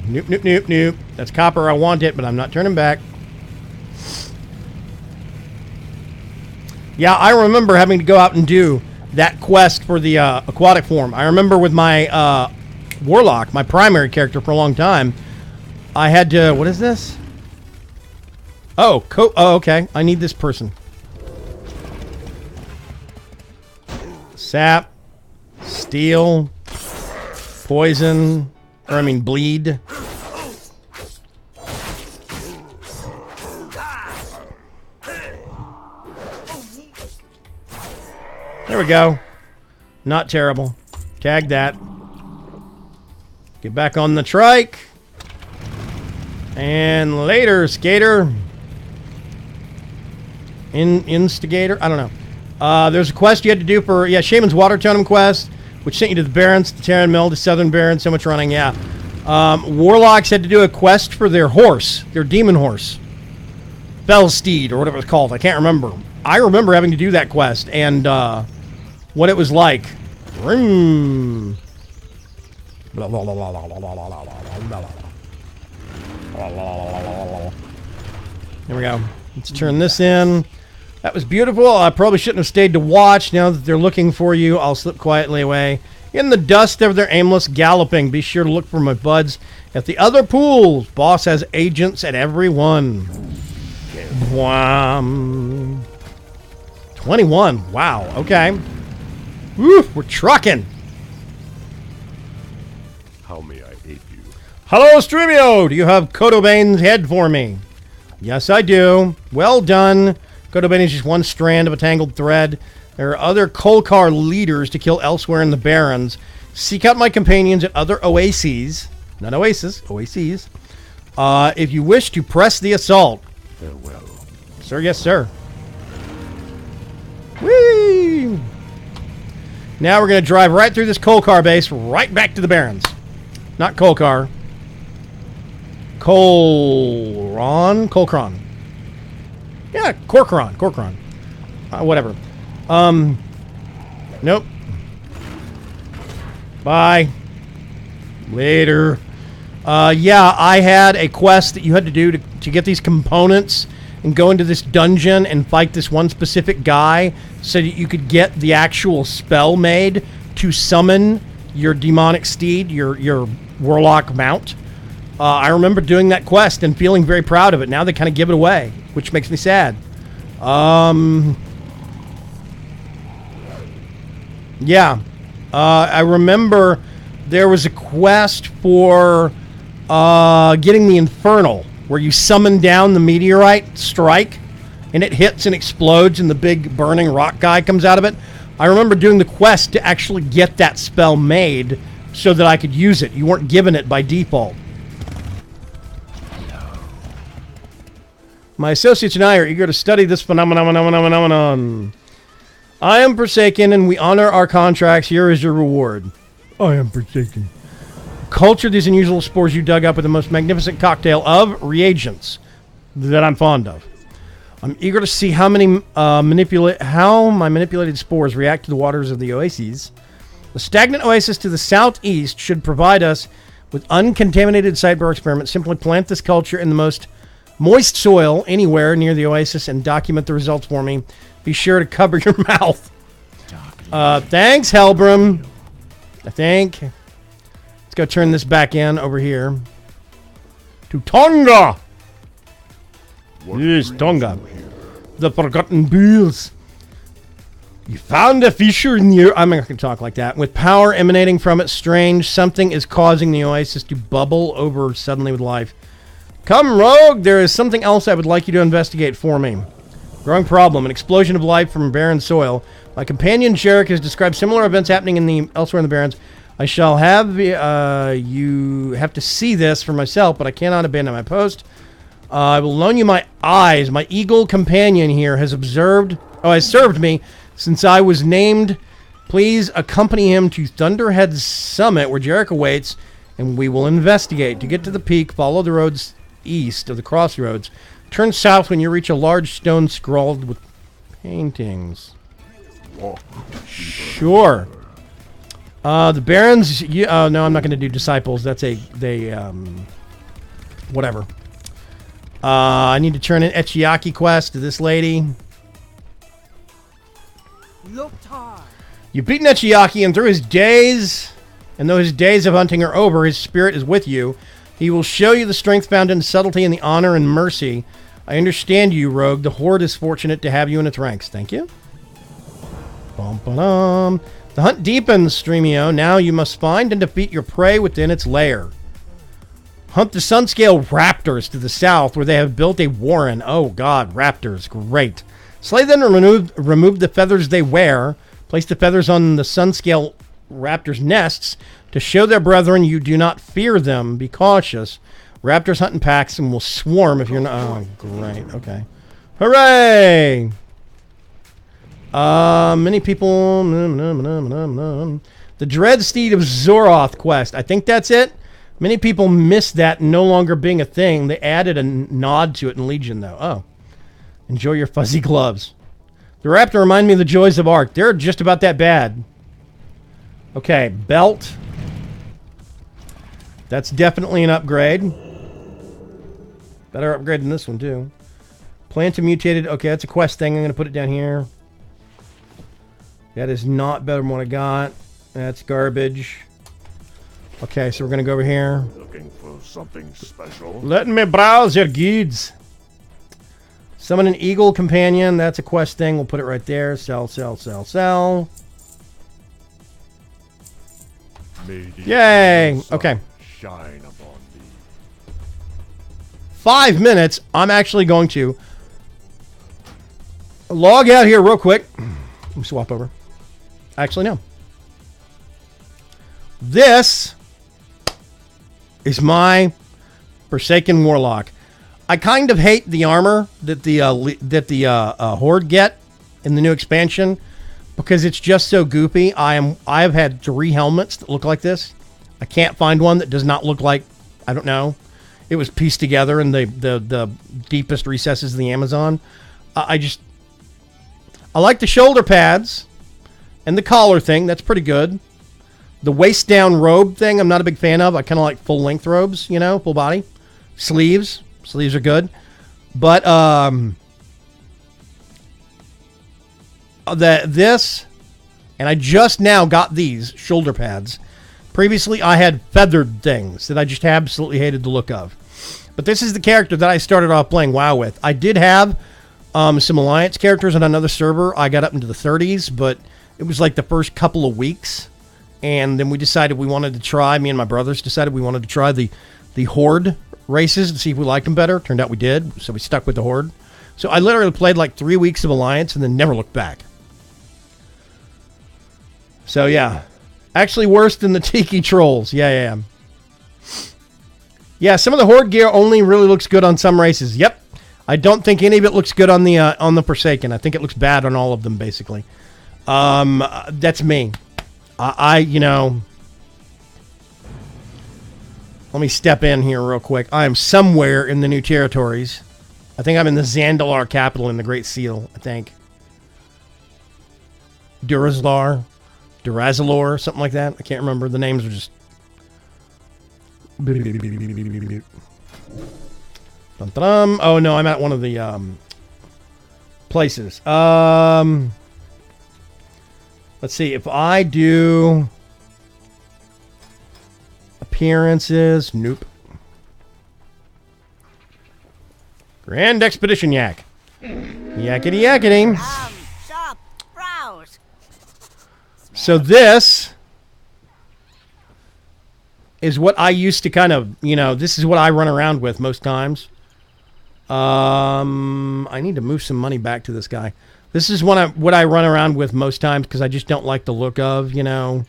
Nope, nope, nope, nope. That's copper. I want it, but I'm not turning back. Yeah, I remember having to go out and do that quest for the aquatic form. I remember with my Warlock, my primary character for a long time, I had to... What is this? Oh, okay. I need this person. Sap. Steel. Poison. Or, I mean, bleed. There we go. Not terrible. Tag that. Get back on the trike. And later, skater. Instigator? I don't know. There's a quest you had to do for, yeah, Shaman's Water Totem quest, which sent you to the Barrens, the Terran Mill, the Southern Barrens, so much running, yeah. Warlocks had to do a quest for their horse, their demon horse. Fellsteed, or whatever it's called. I can't remember. I remember having to do that quest, and what it was like. Vroom. There we go. Let's turn this in. That was beautiful. I probably shouldn't have stayed to watch. Now that they're looking for you, I'll slip quietly away. In the dust of their aimless galloping. Be sure to look for my buds at the other pools. Boss has agents at every one. Wham. 21. Wow. Okay. Woo, we're trucking. How may I aid you? Hello, Streamio. Do you have Kodobane's head for me? Yes, I do. Well done. Kodobane is just one strand of a tangled thread. There are other Kolkar leaders to kill elsewhere in the Barrens. Seek out my companions at other oases. Not oasis, oases. If you wish to press the assault. Farewell. Sir, yes, sir. Whee! Now we're going to drive right through this Kolkar base, right back to the Barrens. Not Kolkar. Kolkron. Yeah, Korkron. Whatever. Nope. Bye. Later. Yeah, I had a quest that you had to do to get these components and go into this dungeon and fight this one specific guy so that you could get the actual spell made to summon your demonic steed, your warlock mount. I remember doing that quest and feeling very proud of it. Now they kind of give it away, which makes me sad. Yeah. I remember there was a quest for getting the Infernal, where you summon down the meteorite strike, and it hits and explodes, and the big burning rock guy comes out of it. I remember doing the quest to actually get that spell made so that I could use it. You weren't given it by default. My associates and I are eager to study this phenomenon. I am Forsaken, and we honor our contracts. Here is your reward. I am Forsaken. Culture these unusual spores you dug up with the most magnificent cocktail of reagents that I'm fond of. I'm eager to see how my manipulated spores react to the waters of the oases. The stagnant oasis to the southeast should provide us with uncontaminated sidebar experiments. Simply plant this culture in the most moist soil anywhere near the oasis and document the results for me. Be sure to cover your mouth. Thanks, Helbram. I think. Let's go turn this back in over here. To Tonga! Yes, Tonga. The Forgotten Beals. You found a fissure in the... I'm not going to talk like that. With power emanating from it, strange, something is causing the oasis to bubble over suddenly with life. Come, rogue! There is something else I would like you to investigate for me. Growing problem, an explosion of life from barren soil. My companion Jarek has described similar events happening elsewhere in the Barrens. I shall have you have to see this for myself, but I cannot abandon my post. I will loan you my eyes. My eagle companion here has served me since I was named. Please accompany him to Thunderhead's summit where Jarek awaits, and we will investigate. To get to the peak, follow the roads east of the crossroads. Turn south when you reach a large stone scrawled with paintings. Sure. The Barrens... no, I'm not going to do disciples. That's whatever. I need to turn in Echiaki quest to this lady. You've beaten Echiaki, and through his days... And though his days of hunting are over, his spirit is with you. He will show you the strength found in subtlety and the honor and mercy. I understand you, rogue. The Horde is fortunate to have you in its ranks. Thank you. Bum-ba-dum. The hunt deepens, Streamio. Now you must find and defeat your prey within its lair. Hunt the Sunscale Raptors to the south, where they have built a warren. Oh, God, Raptors. Great. Slay them and remove the feathers they wear. Place the feathers on the Sunscale Raptors' nests to show their brethren you do not fear them. Be cautious. Raptors hunt in packs and will swarm if you're not... Oh, great. Okay. Hooray! Many people... The Dread Steed of Zoroth quest. I think that's it. Many people miss that no longer being a thing. They added a nod to it in Legion, though. Oh. Enjoy your fuzzy gloves. The Raptor remind me of the joys of Ark. They're just about that bad. Okay, belt. That's definitely an upgrade. Better upgrade than this one, too. Plant a mutated... Okay, that's a quest thing. I'm going to put it down here. That is not better than what I got. That's garbage. Okay, so we're going to go over here. Looking for something special. Let me browse your guides. Summon an eagle companion. That's a quest thing. We'll put it right there. Sell, sell, sell, sell. Yay! Okay. Shine upon thee. 5 minutes, I'm actually going to log out here real quick. Let me swap over. Actually, no. This is my Forsaken Warlock. I kind of hate the armor that the Horde get in the new expansion because it's just so goopy. I've had 3 helmets that look like this. I can't find one that does not look like, I don't know. It was pieced together in the deepest recesses of the Amazon. I like the shoulder pads and the collar thing. That's pretty good. The waist down robe thing, I'm not a big fan of. I kind of like full length robes, you know, full body. Sleeves are good. But this, and I just now got these shoulder pads. Previously, I had feathered things that I just absolutely hated the look of. But this is the character that I started off playing WoW with. I did have some Alliance characters on another server. I got up into the 30s, but it was like the first couple of weeks. And then we decided we wanted to try, me and my brothers decided we wanted to try the Horde races to see if we liked them better. Turned out we did, so we stuck with the Horde. So I literally played like 3 weeks of Alliance and then never looked back. So yeah. Actually worse than the Tiki Trolls. Yeah. Yeah, some of the Horde gear only really looks good on some races. Yep. I don't think any of it looks good on the Forsaken. I think it looks bad on all of them, basically. That's me. You know... Let me step in here real quick. I am somewhere in the new territories. I think I'm in the Zandalar capital in the Great Seal, I think. Durazalor, something like that. I can't remember. The names are just... Oh, no, I'm at one of the places. Let's see. If I do... Appearances. Nope. Grand Expedition Yak. Yakety yakety. Shop, browse. So this is what I used to kind of, you know, this is what I run around with most times. I need to move some money back to this guy. This is what I run around with most times because I just don't like the look of, you know.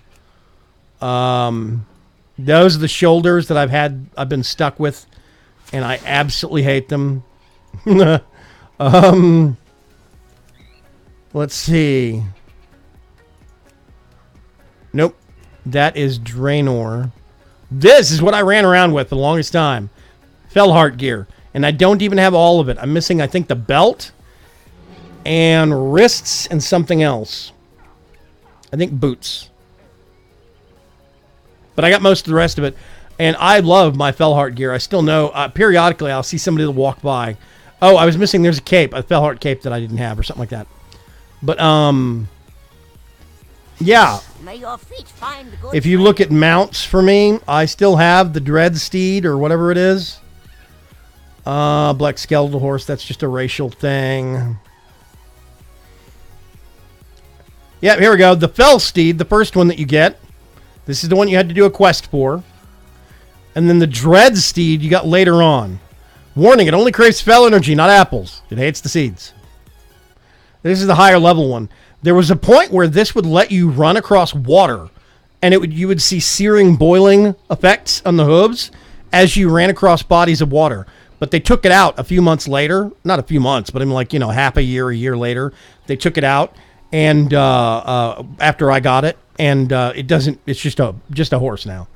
Those are the shoulders that I've been stuck with, and I absolutely hate them. Let's see. Nope. That is Draenor. This is what I ran around with the longest time. Fellheart gear. And I don't even have all of it. I'm missing, I think, the belt and wrists and something else. I think boots. But I got most of the rest of it. And I love my Fellheart gear. I still know. Periodically, I'll see somebody that walk by. Oh, I was missing. There's a cape. A Fellheart cape that I didn't have or something like that. But, yeah. May your feet find good If you look at mounts for me, I still have the Dread Steed or whatever it is. Black Skeletal Horse. That's just a racial thing. Yeah, here we go. The Fell Steed, the first one that you get. This is the one you had to do a quest for. And then the Dread Steed you got later on. Warning, it only craves fell energy, not apples. It hates the seeds. This is the higher level one. There was a point where this would let you run across water. And you would see searing, boiling effects on the hooves as you ran across bodies of water. But they took it out a few months later. Not a few months, but in like, you know, half a year later. They took it out. And after I got it. And it doesn't, it's just a horse now.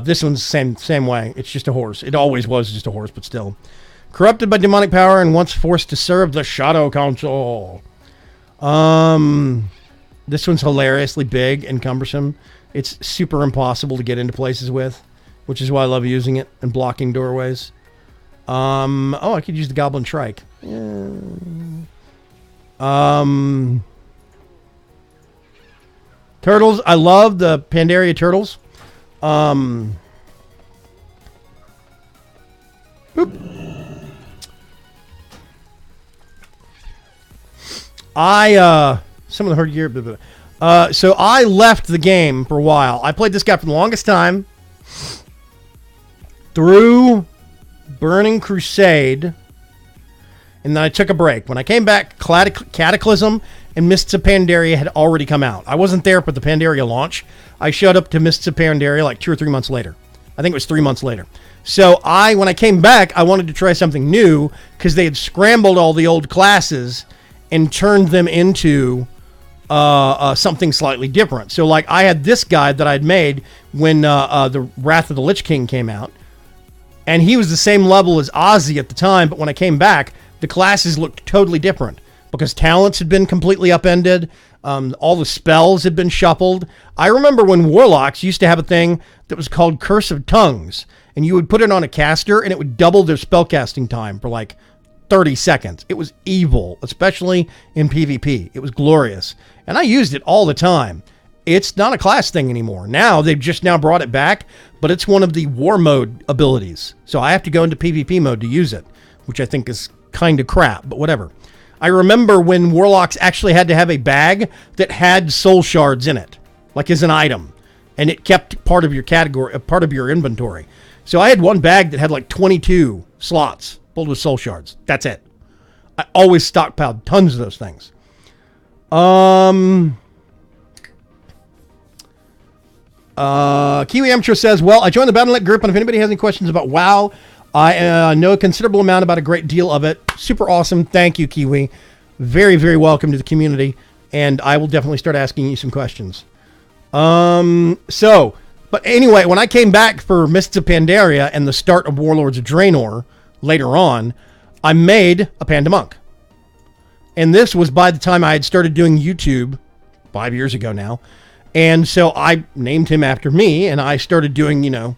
This one's same way. It's just a horse. It always was just a horse, but still. Corrupted by demonic power and once forced to serve the Shadow Council. This one's hilariously big and cumbersome. It's super impossible to get into places with, which is why I love using it and blocking doorways. Oh, I could use the Goblin Trike. Yeah. Turtles. I love the Pandaria turtles. Boop. Some of the herd gear. Blah, blah. So I left the game for a while. I played this guy for the longest time. Through Burning Crusade, and then I took a break. When I came back, Cataclysm and Mists of Pandaria had already come out. I wasn't there for the Pandaria launch. I showed up to Mists of Pandaria like 2 or 3 months later. I think it was 3 months later. So when I came back, I wanted to try something new because they had scrambled all the old classes and turned them into something slightly different. So like I had this guy that I'd made when the Wrath of the Lich King came out, and he was the same level as Ozzy at the time, but when I came back, the classes looked totally different because talents had been completely upended. All the spells had been shuffled. I remember when Warlocks used to have a thing that was called Curse of Tongues, and you would put it on a caster, and it would double their spellcasting time for like 30 seconds. It was evil, especially in PvP. It was glorious, and I used it all the time. It's not a class thing anymore. Now, they've just now brought it back, but it's one of the war mode abilities. So I have to go into PvP mode to use it, which I think is kind of crap, but whatever. I remember when Warlocks actually had to have a bag that had soul shards in it, like as an item, and it kept part of your category, part of your inventory. So I had one bag that had like 22 slots filled with soul shards. That's it. I always stockpiled tons of those things. Kiwi Amateur says, well, I joined the Battle.net group, and if anybody has any questions about WoW, I know a considerable amount about a great deal of it. Super awesome. Thank you, Kiwi. Very, very welcome to the community, and I will definitely start asking you some questions. But anyway, when I came back for Mists of Pandaria and the start of Warlords of Draenor later on, I made a Panda Monk. And this was by the time I had started doing YouTube 5 years ago now. And so I named him after me, and I started doing,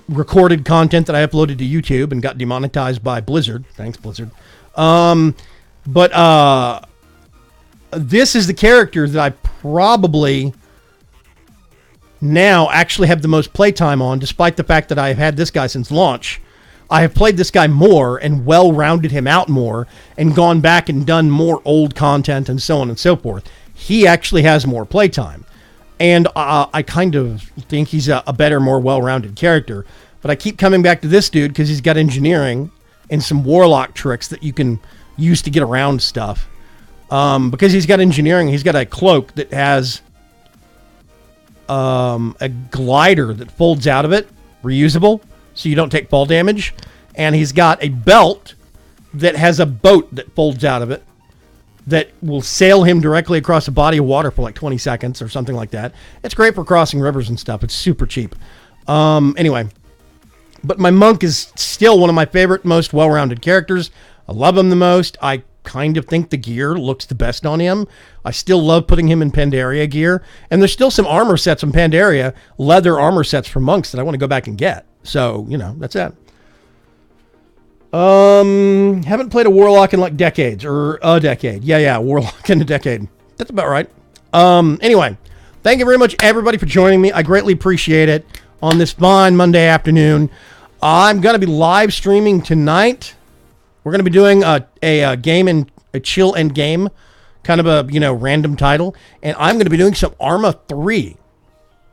recorded content that I uploaded to YouTube and got demonetized by Blizzard. Thanks, Blizzard. This is the character that I probably now actually have the most playtime on, despite the fact that I have had this guy since launch. I have played this guy more and well-rounded him out more and gone back and done more old content and so on and so forth. He actually has more playtime. And I kind of think he's a better, more well-rounded character. But I keep coming back to this dude because he's got engineering and some warlock tricks that you can use to get around stuff. Because he's got engineering, he's got a cloak that has a glider that folds out of it, reusable, so you don't take fall damage. And he's got a belt that has a boat that folds out of it that will sail him directly across a body of water for like 20 seconds or something like that. It's great for crossing rivers and stuff. It's super cheap. Anyway, but my monk is still one of my favorite, most well-rounded characters. I love him the most. I kind of think the gear looks the best on him. I still love putting him in Pandaria gear. And there's still some armor sets in Pandaria, leather armor sets for monks that I want to go back and get. So, that's it. Haven't played a Warlock in like decades, or a decade. Yeah, Warlock in a decade. That's about right. Anyway, thank you very much, everybody, for joining me. I greatly appreciate it on this fine Monday afternoon. I'm going to be live streaming tonight. We're going to be doing a game and a chill end game, kind of a, random title. And I'm going to be doing some Arma 3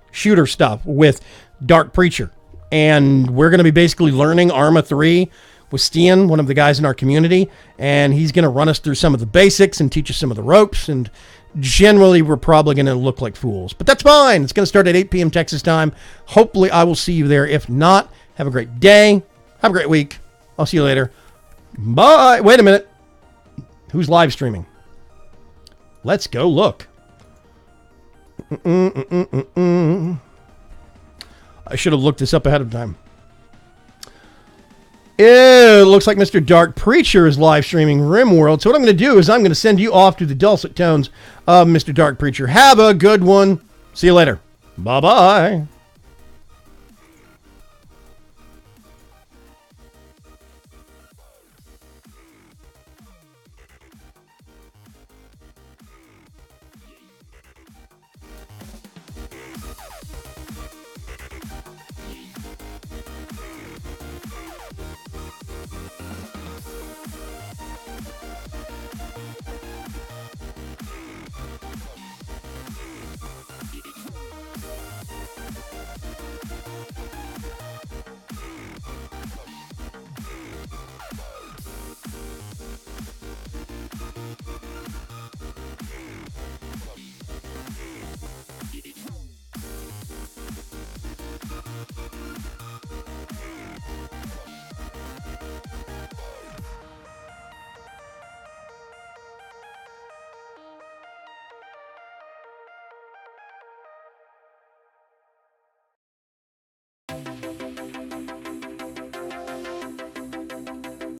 shooter stuff with Dark Preacher. And we're going to be basically learning Arma 3 with Stian, one of the guys in our community, and he's going to run us through some of the basics and teach us some of the ropes, and generally we're probably going to look like fools. But that's fine. It's going to start at 8 p.m. Texas time. Hopefully I will see you there. If not, have a great day. Have a great week. I'll see you later. Bye. Wait a minute. Who's live streaming? Let's go look. I should have looked this up ahead of time. It looks like Mr. Dark Preacher is live streaming RimWorld. So what I'm going to do is I'm going to send you off to the dulcet tones of Mr. Dark Preacher. Have a good one. See you later. Bye-bye.